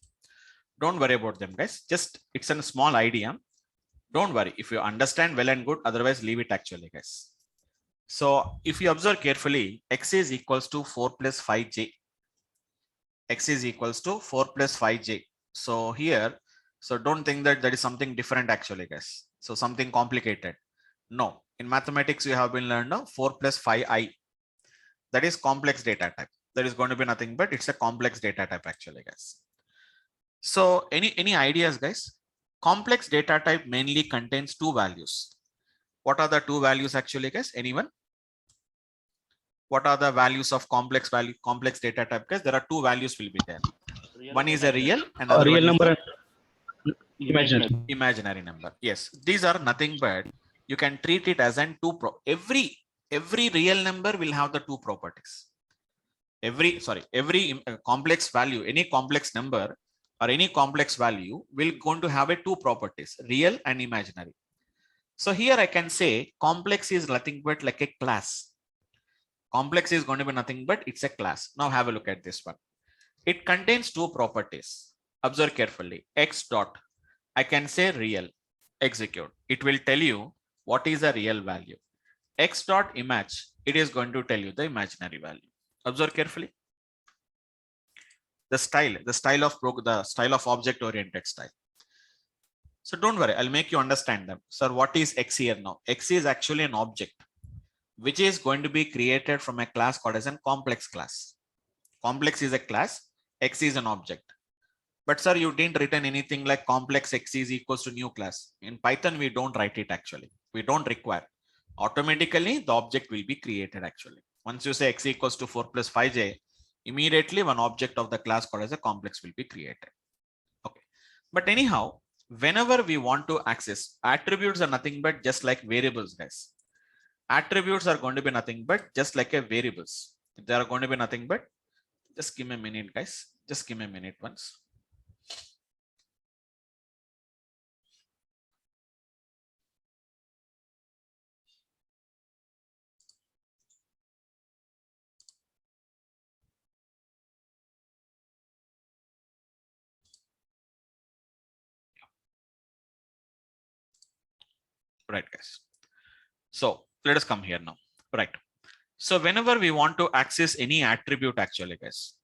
Speaker 1: Don't worry about them, guys. Just it's a small idea. Don't worry. If you understand well and good, otherwise leave it actually, guys. So if you observe carefully, x is equals to 4 plus 5j. X is equals to 4 plus 5j. So here, so don't think that that is something different actually, guys. So something complicated. No, in mathematics, you have been learned now 4 plus 5i. That is complex data type. That is going to be nothing but it's a complex data type actually, guys. So any ideas, guys? Complex data type mainly contains two values. What are the two values actually, guys? Anyone? What are the values of complex data type, guys? There are two values will be there. One is a real, another
Speaker 2: real
Speaker 1: one
Speaker 2: number
Speaker 1: is
Speaker 2: and
Speaker 1: imaginary number. Yes, these are nothing but you can treat it as an every real number will have the two properties. Every complex value, any complex number or any complex value will going to have a two properties, real and imaginary. So here I can say complex is nothing but like a class. Complex is going to be nothing but it's a class. Now have a look at this one. It contains two properties. Observe carefully. X dot, I can say real, execute. It will tell you what is a real value. X dot image, it is going to tell you the imaginary value. Observe carefully. The style of object oriented style. So don't worry, I'll make you understand them. Sir, what is X here now? X is actually an object which is going to be created from a class called as a complex class. Complex is a class, X is an object. But sir, you didn't written anything like complex X is equals to new class. In Python, we don't write it actually. We don't require. Automatically, the object will be created actually. Once you say X equals to 4 plus 5j, immediately one object of the class called as a complex will be created. Okay. But anyhow, whenever we want to access, attributes are nothing but just like variables, guys. Attributes are going to be nothing but just like a variables. They are going to be nothing but, just give me a minute, guys. Just give me a minute once. Right, guys. So let us come here now. Right. So whenever we want to access any attribute actually, guys,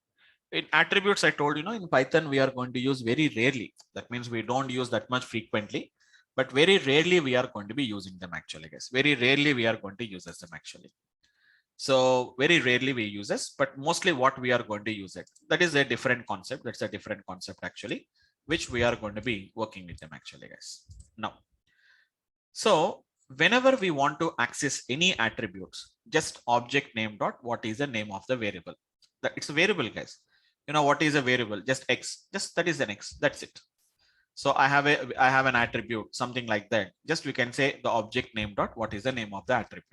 Speaker 1: in attributes, I told you know, in Python, we are going to use very rarely. That means we don't use that much frequently, but very rarely we are going to be using them actually, guys. Very rarely we are going to use them actually. So very rarely we use this, but mostly what we are going to use it. That is a different concept. That's a different concept actually, which we are going to be working with them actually, guys. Now, so whenever we want to access any attributes, just object name dot what is the name of the variable. That it's a variable, guys. You know what is a variable? Just X. Just that is an X. That's it. So I have an attribute, something like that. Just we can say the object name dot what is the name of the attribute.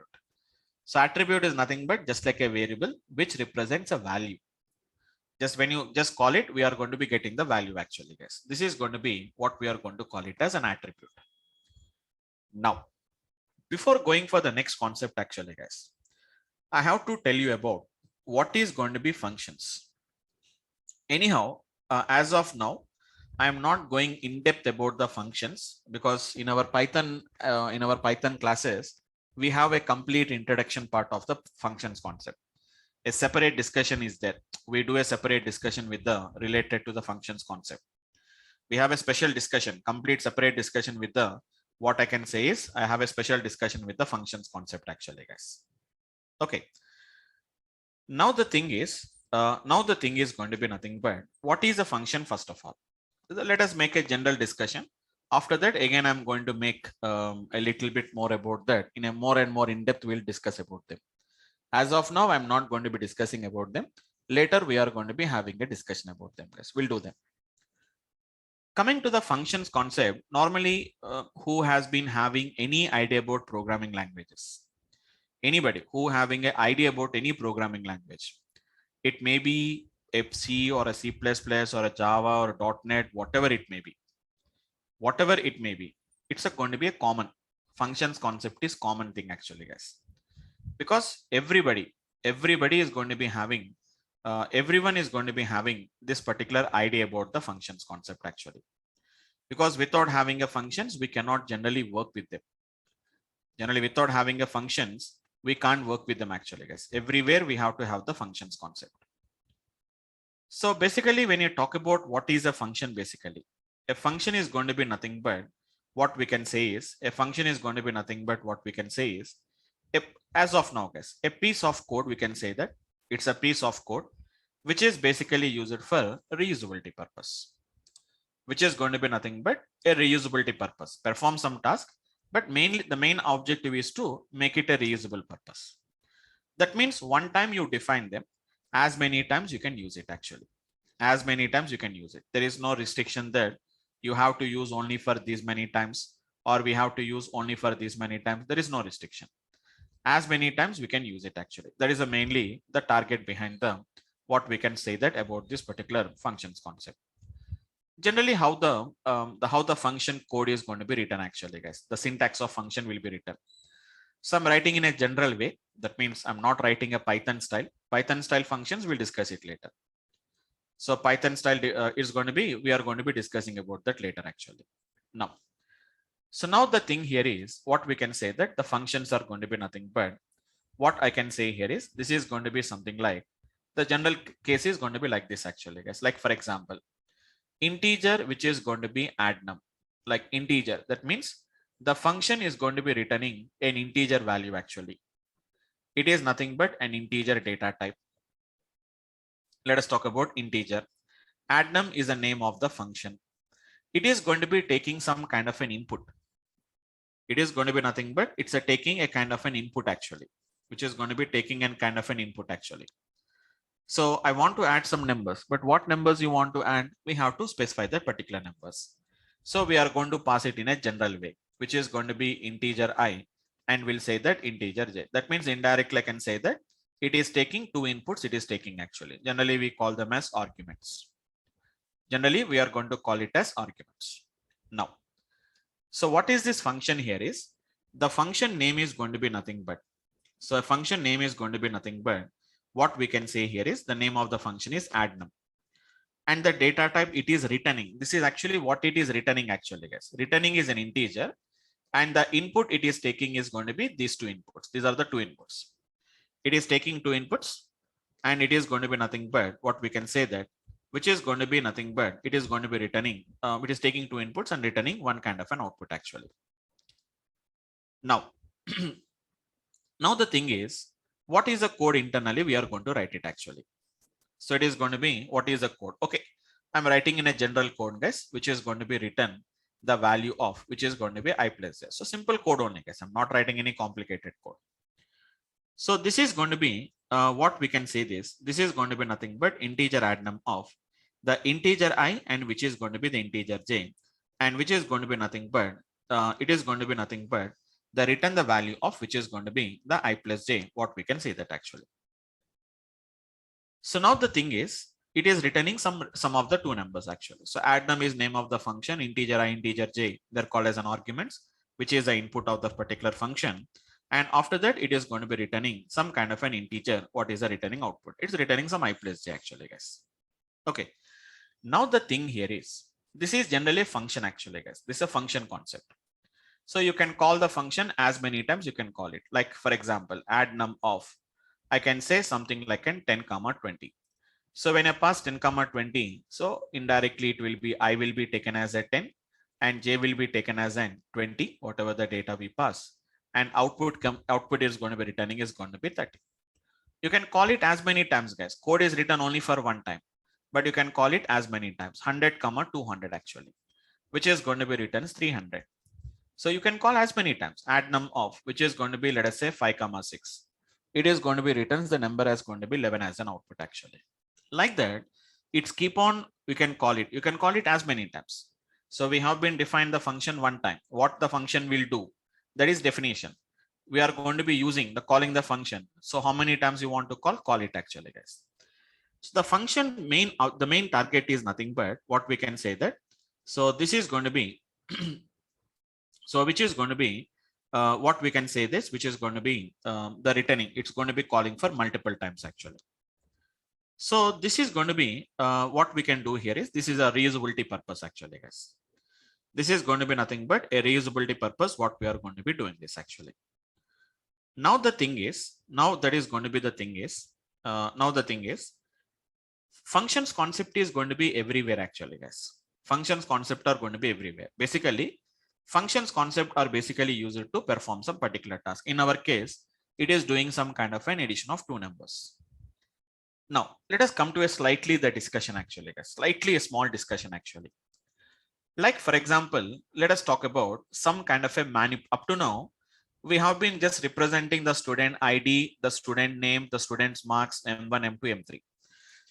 Speaker 1: So attribute is nothing but just like a variable which represents a value. Just when you just call it, we are going to be getting the value actually, guys. This is going to be what we are going to call it as an attribute. Now, before going for the next concept actually, guys, I have to tell you about what is going to be functions. Anyhow, as of now, I am not going in depth about the functions because in our Python classes, we have a complete introduction part of the functions concept. A separate discussion is there. We do a separate discussion with the related to the functions concept. We have a special discussion, complete separate discussion with the, what I can say is I have a special discussion with the functions concept actually, guys. Okay. Now the thing is going to be nothing but what is a function first of all. Let us make a general discussion. After that, again, I'm going to make a little bit more about that. In a more and more in-depth, we'll discuss about them. As of now, I'm not going to be discussing about them. Later, we are going to be having a discussion about them, guys. We'll do them. Coming to the functions concept, normally, who has been having any idea about programming languages? Anybody who having an idea about any programming language? It may be a C or a C++ or a Java or a .NET, whatever it may be. Whatever it may be, it's going to be a common functions concept is common thing actually, guys. Because everybody is going to be having, everyone is going to be having this particular idea about the functions concept actually. Because without having a functions, we cannot generally work with them. Generally, without having a functions, we can't work with them actually, guys. Everywhere we have to have the functions concept. So basically, when you talk about what is a function, basically, a function is going to be nothing but what we can say is a function is going to be nothing but what we can say is as of now, guys, a piece of code. We can say that it's a piece of code which is basically used for reusability purpose, which is going to be nothing but a reusability purpose, perform some task, but mainly the main objective is to make it a reusable purpose. That means one time you define them, as many times you can use it actually. As many times you can use it. There is no restriction that you have to use only for these many times, or we have to use only for these many times. There is no restriction. As many times we can use it actually. That is mainly the target behind the what we can say that about this particular functions concept. Generally, how the function code is going to be written actually, guys. The syntax of function will be written. So I'm writing in a general way. That means I'm not writing a Python style. Python style functions, we'll discuss it later. So Python style is going to be, we are going to be discussing about that later actually. Now, so now the thing here is what we can say that the functions are going to be nothing but what I can say here is this is going to be something like the general case is going to be like this actually, guys. Like for example, integer, which is going to be add num, like integer. That means the function is going to be returning an integer value actually. It is nothing but an integer data type. Let us talk about integer. Add num is the name of the function. It is going to be taking some kind of an input. It is going to be nothing but it's taking a kind of an input actually, which is going to be taking a kind of an input actually. So I want to add some numbers, but what numbers you want to add, we have to specify the particular numbers. So we are going to pass it in a general way, which is going to be integer I, and we'll say that integer j. That means indirectly I can say that it is taking two inputs. It is taking actually. Generally, we call them as arguments. Generally, we are going to call it as arguments. Now, so what is this function here is the function name is going to be nothing but. So a function name is going to be nothing but what we can say here is the name of the function is add num. And the data type it is returning. This is actually what it is returning actually, guys. Returning is an integer, and the input it is taking is going to be these two inputs. These are the two inputs. It is taking two inputs, and it is going to be nothing but what we can say that, which is going to be nothing but it is going to be returning. It is taking two inputs and returning one kind of an output actually. Now, now the thing is, what is the code internally we are going to write it actually. So it is going to be what is the code. Okay, I'm writing in a general code, guys, which is going to be written the value of which is going to be I plus j. So simple code only, guys. I'm not writing any complicated code. So this is going to be what we can say this. This is going to be nothing but integer add num of the integer I, and which is going to be the integer j, and which is going to be nothing but it is going to be nothing but the return the value of which is going to be the I plus j, what we can say that actually. So now the thing is, it is returning some of the two numbers actually. So add num is name of the function, integer I, integer j, they're called as an arguments, which is the input of the particular function. And after that, it is going to be returning some kind of an integer. What is the returning output? It's returning some I plus j actually, guys. Okay. Now the thing here is, this is generally a function actually, guys. This is a function concept. So you can call the function as many times you can call it. Like for example, add num of, I can say something like an 10, 20. So when I pass 10, 20, so indirectly it will be, I will be taken as a 10 and j will be taken as an 20, whatever the data we pass. And output is going to be returning is going to be 30. You can call it as many times, guys. Code is written only for one time, but you can call it as many times, 100, 200 actually, which is going to be written as 300. So you can call as many times. Add num of, which is going to be, let us say 5, 6. It is going to be returns the number as going to be 11 as an output actually. Like that, it's keep on, you can call it as many times. So we have been defined the function one time. What the function will do, that is definition. We are going to be using the calling the function. So how many times you want to call it actually, guys. So the function the main target is nothing but what we can say that. So this is going to be, so which is going to be what we can say this, which is going to be the returning. It's going to be calling for multiple times actually. So this is going to be what we can do here is, this is a reusability purpose actually, guys. This is going to be nothing but a reusability purpose, what we are going to be doing this actually. Now the thing is, now the thing is, functions concept is going to be everywhere actually, guys. Functions concept are going to be everywhere. Basically, functions concept are basically used to perform some particular task. In our case, it is doing some kind of an addition of two numbers. Now, let us come to a slightly the discussion actually, guys. Slightly a small discussion actually. Like for example, let us talk about some kind of a up to now, we have been just representing the student ID, the student name, the student's marks, M1, M2, M3.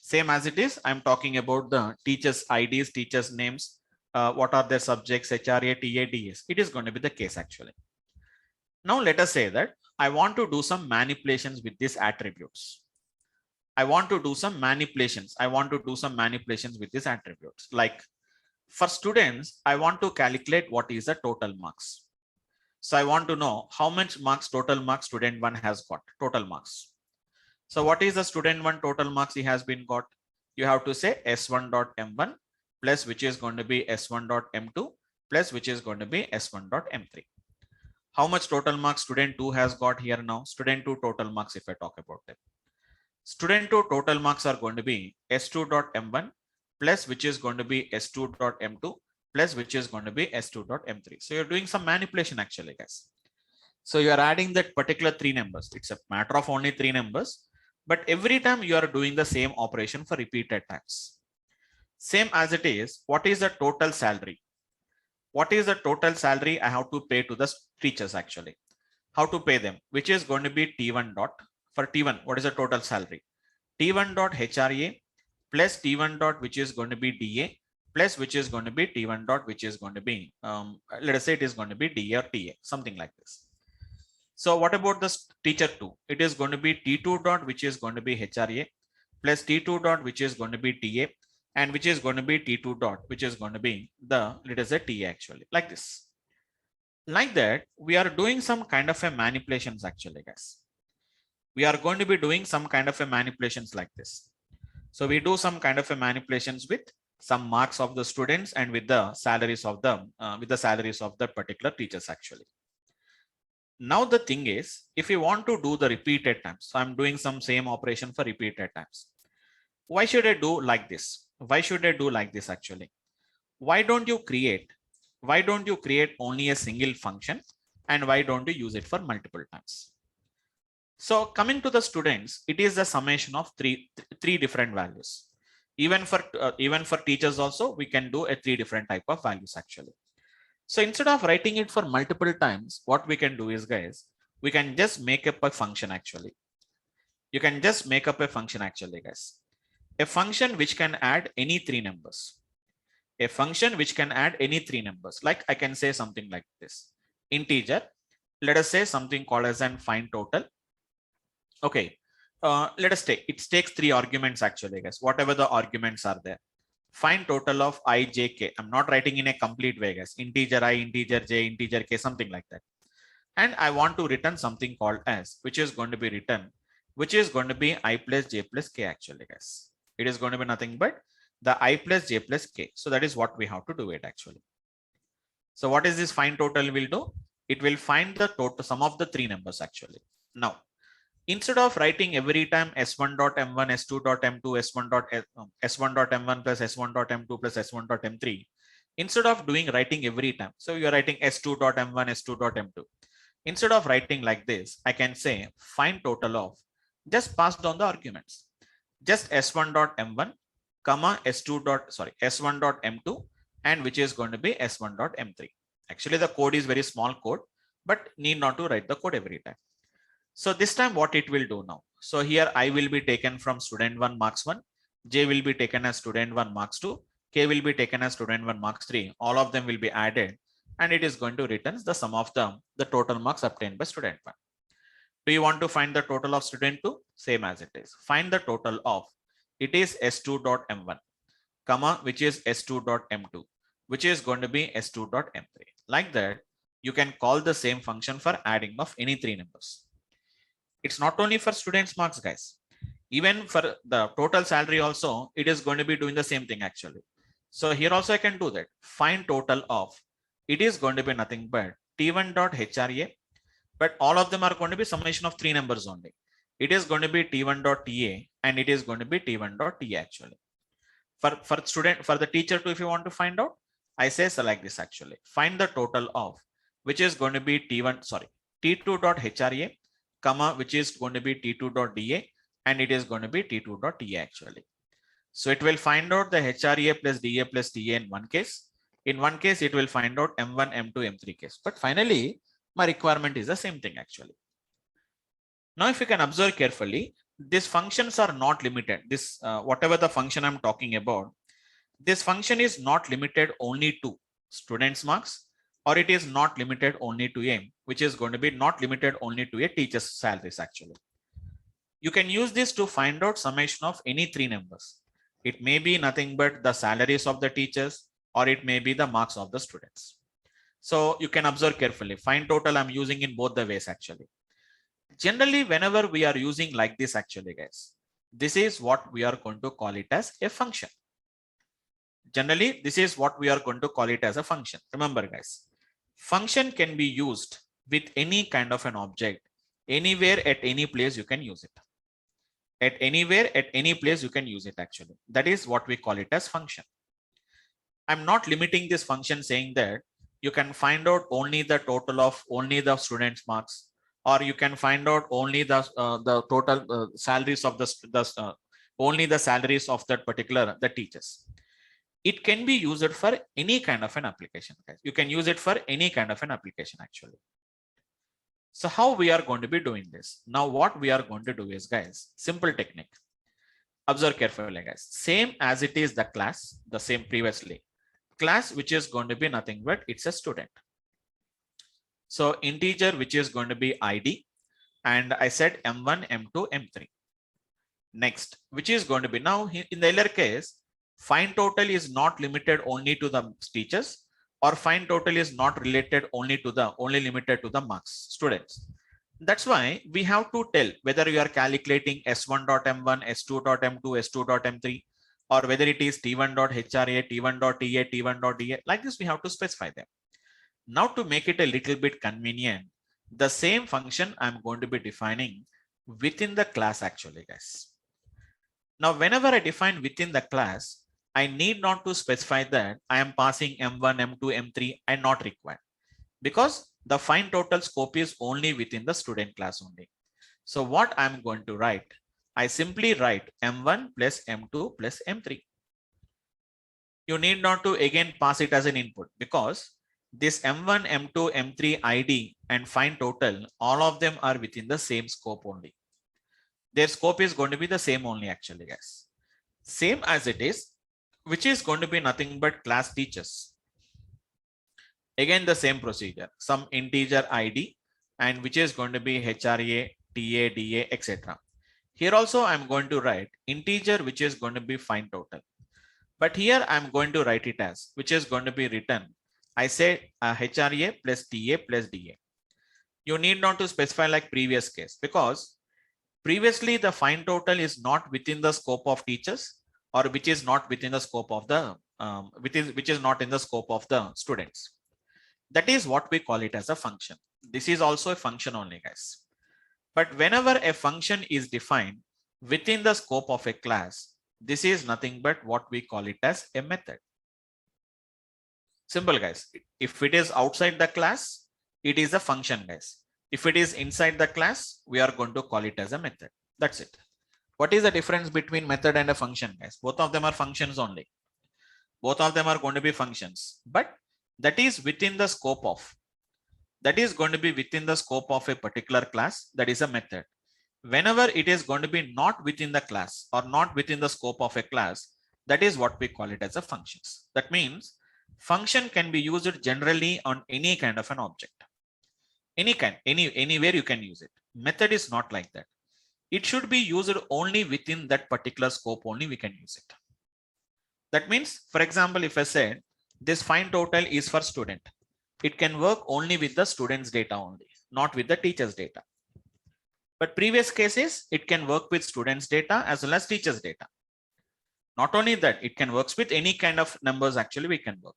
Speaker 1: Same as it is, I'm talking about the teachers' IDs, teachers' names, what are their subjects, HRA, TA, DS. It is going to be the case actually. Now let us say that I want to do some manipulations with these attributes. I want to do some manipulations. With these attributes. Like for students, I want to calculate what is the total marks. So I want to know how much marks, total marks student one has got, total marks. So what is the student one total marks he has been got? You have to say S1.M1 plus which is going to be S1.M2 plus which is going to be S1.M3. How much total marks student 2 has got here now? Student 2 total marks, if I talk about them. Student 2 total marks are going to be S2.M1 plus which is going to be S2.M2 plus which is going to be S2.M3. So you're doing some manipulation actually, guys. So you are adding that particular three numbers. It's a matter of only three numbers, but every time you are doing the same operation for repeated times. Same as it is, what is the total salary? What is the total salary I have to pay to the teachers actually? How to pay them? Which is going to be T1 dot. For T1, what is the total salary? T1 dot HRA plus T1 dot which is going to be DA plus which is going to be T1 dot which is going to be, let us say it is going to be DA or TA, something like this. So what about the teacher 2? It is going to be T2 dot which is going to be HRA plus T2 dot which is going to be TA and which is going to be T2 dot which is going to be the, let us say TA actually, like this. Like that, we are doing some kind of a manipulations actually, guys. We are going to be doing some kind of a manipulations like this. So we do some kind of a manipulations with some marks of the students and with the salaries of them, the particular teachers actually. Now the thing is, if you want to do the repeated times, so I'm doing some same operation for repeated times. Why should I do like this? Why should I do like this actually? Why don't you create only a single function and why don't you use it for multiple times? So coming to the students, it is the summation of three different values. Even for teachers also, we can do a three different type of values actually. So instead of writing it for multiple times, what we can do is, guys, we can just make up a function actually. You can just make up a function actually, guys. A function which can add any three numbers. A function which can add any three numbers. Like I can say something like this. Integer let us say something called as an find total. Okay. Let us take, it takes 3 arguments actually, guys, whatever the arguments are there. Find total of I, j, k. I'm not writing in a complete way, guys. Integer I, integer j, integer k, something like that. And I want to return something called as, which is going to be written, which is going to be I plus j plus k actually, guys. It is going to be nothing but the I plus j plus k. So that is what we have to do it actually. So what is this find total will do? It will find the total sum of the 3 numbers actually. Now, instead of writing every time s1 dot m1 s2 dot m2 s1 dot s1 dot m1 plus s1 dot m2 plus s1 dot m3, instead of doing writing every time, so you are writing s2 dot m1 s2 dot m2, instead of writing like this, I can say find total of, just pass down the arguments, just s1 dot m1 comma s2 dot s1 dot m2, and which is going to be s1 dot m3. Actually the code is very small code, but need not to write the code every time. So this time what it will do now? So here I will be taken from student 1 marks 1, j will be taken as student 1 marks 2, k will be taken as student 1 marks 3. All of them will be added, and it is going to return the sum of the total marks obtained by student 1. Do you want to find the total of student 2? Same as it is. Find the total of, it is s2 dot m1, comma, which is s2 dot m2, which is going to be s2 dot m3. Like that, you can call the same function for adding of any 3 numbers. It's not only for students marks, guys. Even for the total salary also, it is going to be doing the same thing actually. So here also I can do that. Find total of, it is going to be nothing but t1 dot hra, but all of them are going to be summation of 3 numbers only. It is going to be t1 dot ta, and it is going to be t1 dot ta actually. For the teacher too, if you want to find out, I say select this actually. Find the total of, which is going to be t2 dot hra, comma, which is going to be t2 dot da, and it is going to be t2 dot ta actually. So it will find out the hra plus da plus ta in one case. In one case, it will find out m1, m2, m3 case. But finally, my requirement is the same thing actually. Now, if you can observe carefully, these functions are not limited. This whatever the function I'm talking about, this function is not limited only to students marks, or it is not limited only to a, which is going to be not limited only to a teacher's salaries actually. You can use this to find out summation of any 3 numbers. It may be nothing but the salaries of the teachers, or it may be the marks of the students. So you can observe carefully. Find total I'm using in both the ways actually. Generally, whenever we are using like this actually, guys, this is what we are going to call it as a function. Generally, this is what we are going to call it as a function. Remember, guys, function can be used with any kind of an object, anywhere at any place you can use it. At anywhere, at any place you can use it actually. That is what we call it as function. I'm not limiting this function saying that you can find out only the total of only the students marks, or you can find out only the total salaries of only the salaries of that particular the teachers. It can be used for any kind of an application, guys. You can use it for any kind of an application actually. So how we are going to be doing this? Now what we are going to do is, guys, simple technique. Observe carefully, guys. Same as it is the class, the same previously. Class which is going to be nothing but it's a student. So integer which is going to be ID, and I said M1, M2, M3. Next, which is going to be now in the earlier case, find total is not limited only to the teachers, or find total is not related only limited to the marks students. That's why we have to tell whether you are calculating s1.m1, s2.m2, s2.m3, or whether it is t1.hra, t1.ta, t1.da. Like this, we have to specify them. Now to make it a little bit convenient, the same function I'm going to be defining within the class actually, guys. Now, whenever I define within the class, I need not to specify that I am passing M1, M2, M3 and not required, because the find total scope is only within the student class only. So what I'm going to write, I simply write M1 plus M2 plus M3. You need not to again pass it as an input, because this M1, M2, M3 ID and find total, all of them are within the same scope only. Their scope is going to be the same only actually, guys. Same as it is, which is going to be nothing but class teachers. Again, the same procedure, some integer ID and which is going to be HRA, TA, DA, etc. Here also I'm going to write integer, which is going to be find total. But here I'm going to write it as, which is going to be written. I say HRA plus TA plus DA. You need not to specify like previous case, because previously the find total is not within the scope of teachers, or which is not within the scope of the which is not in the scope of the students. That is what we call it as a function. This is also a function only, guys. But whenever a function is defined within the scope of a class, this is nothing but what we call it as a method. Simple, guys. If it is outside the class, it is a function, guys. If it is inside the class, we are going to call it as a method. That's it. What is the difference between method and a function, guys? Both of them are functions only. Both of them are going to be functions, but that is within the scope of, that is going to be within the scope of a particular class. That is a method. Whenever it is going to be not within the class or not within the scope of a class, that is what we call it as a functions. That means function can be used generally on any kind of an object. Any kind, anywhere you can use it. Method is not like that. It should be used only within that particular scope, only we can use it. That means, for example, if I said this find total is for student, it can work only with the student's data only, not with the teacher's data. But previous cases, it can work with students' data as well as teachers' data. Not only that, it can work with any kind of numbers actually we can work.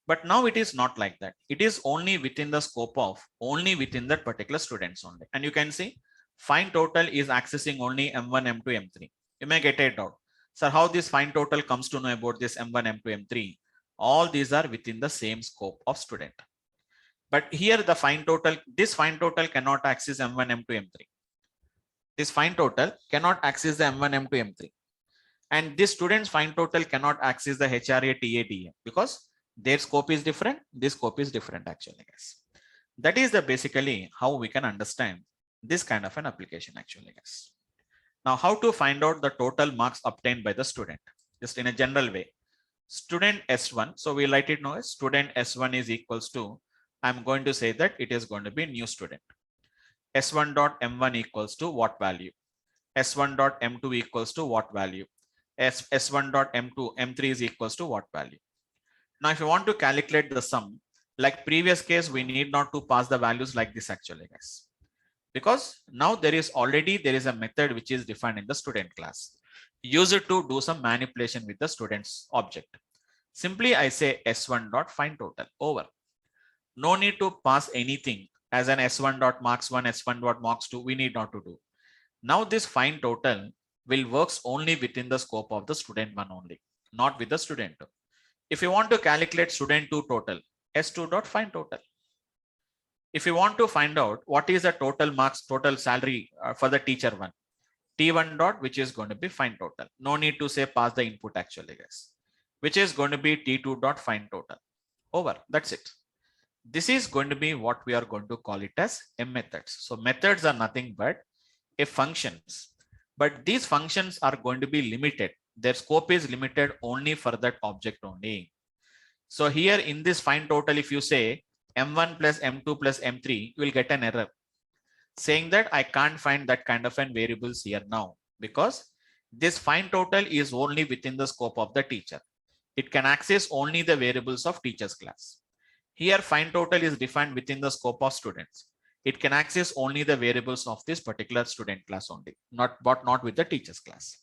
Speaker 1: But now it is not like that. It is only within the scope of, only within that particular students only. And you can see find total is accessing only M1, M2, M3. You may get it out. So how this find total comes to know about this M1, M2, M3? All these are within the same scope of student. But here the find total, this find total cannot access M1, M2, M3. This find total cannot access the M1, M2, M3. And this student's find total cannot access the HRA, TA, DA, because their scope is different. This scope is different actually, guys. That is the basically how we can understand this kind of an application actually, guys. Now, how to find out the total marks obtained by the student? Just in a general way. Student S1. So we write it now as student S1 is equals to, I'm going to say that it is going to be new student. S1 dot M1 equals to what value? S1 dot M2 equals to what value? S1 dot M2, M3 is equals to what value? Now, if you want to calculate the sum, like previous case, we need not to pass the values like this actually, guys. Because now there is a method which is defined in the student class. Use it to do some manipulation with the student's object. Simply I say S1 dot find total over. No need to pass anything as an S1 dot marks 1, S1 dot marks 2. We need not to do. Now this find total will works only within the scope of the student 1 only, not with the student 2. If you want to calculate student 2 total, S2 dot find total. If you want to find out what is the total marks, total salary for the teacher 1, T1 dot, which is going to be find total. No need to say pass the input actually, guys, which is going to be T2 dot find total over. That's it. This is going to be what we are going to call it as a methods. So methods are nothing but a functions, but these functions are going to be limited. Their scope is limited only for that object only. So here in this find total, if you say M1 plus M2 plus M3, you will get an error saying that I can't find that kind of an variables here now, because this find total is only within the scope of the teacher. It can access only the variables of teacher's class. Here find total is defined within the scope of students. It can access only the variables of this particular student class only, but not with the teacher's class.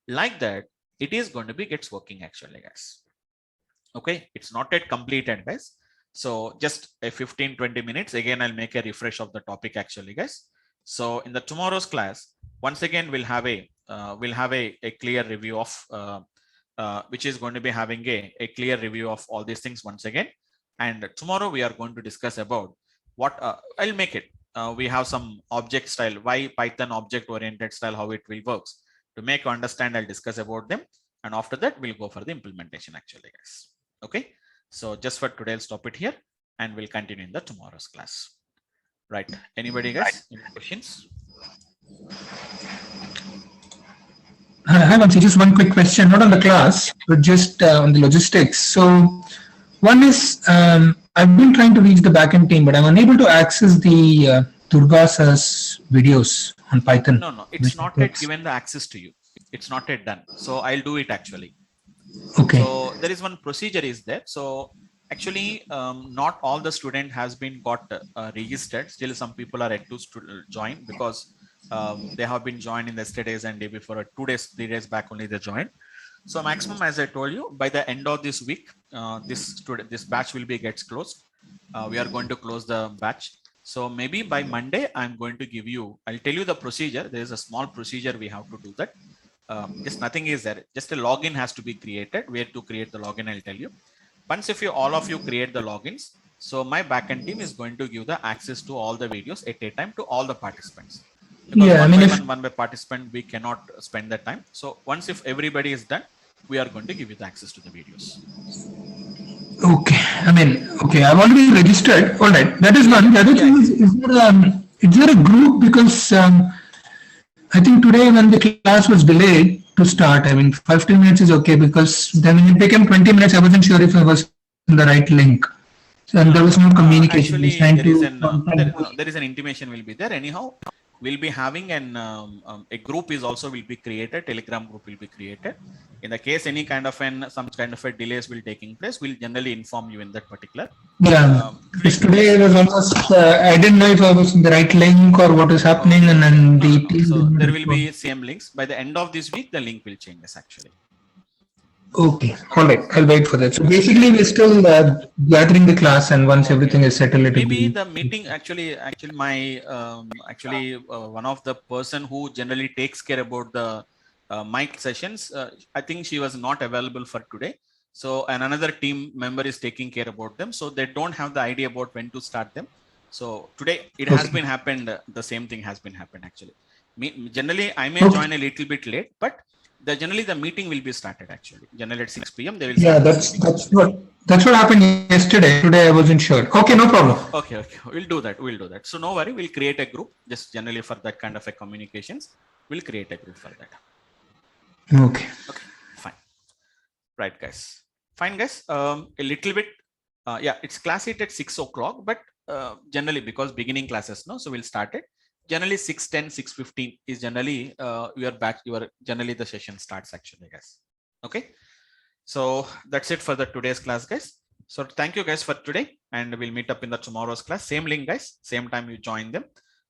Speaker 1: Like that, it is going to be gets working actually, guys. Okay, it's not yet completed, guys. So just a 15-20 minutes. Again, I'll make a refresh of the topic actually, guys. So in the tomorrow's class, once again, we'll have a clear review of which is going to be having a clear review of all these things once again. And tomorrow we are going to discuss about what I'll make it. We have some object style, why Python object oriented style, how it will works. To make you understand, I'll discuss about them. And after that, we'll go for the implementation actually, guys. Okay. So just for today, I'll stop it here and we'll continue in the tomorrow's class. Right. Anybody, guys? Any questions?
Speaker 2: Hi, Vamsi. Just one quick question, not on the class, but just on the logistics. So one is I've been trying to reach the backend team, but I'm unable to access the Durga's videos on Python.
Speaker 1: No, it's not yet given the access to you. It's not yet done. So I'll do it actually.
Speaker 2: Okay.
Speaker 1: So there is one procedure is there. So actually, not all the student has been got registered. Still, some people are yet to join because they have been joined in yesterday's and day before, 2 days, 3 days back only they joined. So maximum, as I told you, by the end of this week, this batch will be gets closed. We are going to close the batch. So maybe by Monday, I'm going to give you, I'll tell you the procedure. There is a small procedure we have to do that. Just nothing is there. Just a login has to be created. Where to create the login, I'll tell you. Once if you all of you create the logins, so my backend team is going to give the access to all the videos at a time to all the participants. Because one by participant, we cannot spend that time. So once if everybody is done, we are going to give you the access to the videos.
Speaker 2: Okay. Okay. I've already registered. All right. That is one. The other thing is there a group? Because I think today when the class was delayed to start, 15 minutes is okay, because then when it became 20 minutes, I wasn't sure if I was in the right link. And there was no communication.
Speaker 1: Actually, there is an intimation will be there. Anyhow, we'll be having a group is also will be created. Telegram group will be created. In the case any kind of some kind of a delays will taking place, we'll generally inform you in that particular.
Speaker 2: Yeah. Today was almost I didn't know if I was in the right link or what is happening, and then
Speaker 1: so there will be same links. By the end of this week, the link will change actually.
Speaker 2: Okay. All right. I'll wait for that. So basically, we're still gathering the class, and once everything is settled,
Speaker 1: maybe the meeting actually my one of the person who generally takes care about the mic sessions, I think she was not available for today. So another team member is taking care about them. So they don't have the idea about when to start them. So today it has been happened. The same thing has been happened actually. Generally, I may join a little bit late, but generally the meeting will be started actually. Generally at 6 p.m. they will start.
Speaker 2: Yeah, that's what happened yesterday. Today I wasn't sure. Okay, no problem.
Speaker 1: Okay. We'll do that. So no worry, we'll create a group just generally for that kind of a communications. We'll create a group for that.
Speaker 2: Okay,
Speaker 1: fine. Right, guys. Fine, guys. A little bit. Yeah, it's class it at 6 o'clock, but generally because beginning classes, no, so we'll start it. Generally 6:10, 6:15 is generally generally the session starts actually, guys. Okay. So that's it for the today's class, guys. So thank you guys for today, and we'll meet up in the tomorrow's class. Same link, guys. Same time you join them,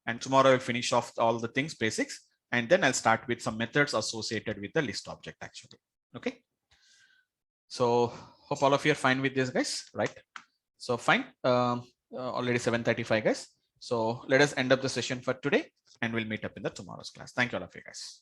Speaker 1: and tomorrow we'll finish off all the things basics, and then I'll start with some methods associated with the list object actually. Okay. So hope all of you are fine with this, guys. Right. So fine. Already 7:35, guys. So let us end up the session for today, and we'll meet up in the tomorrow's class. Thank you all of you guys.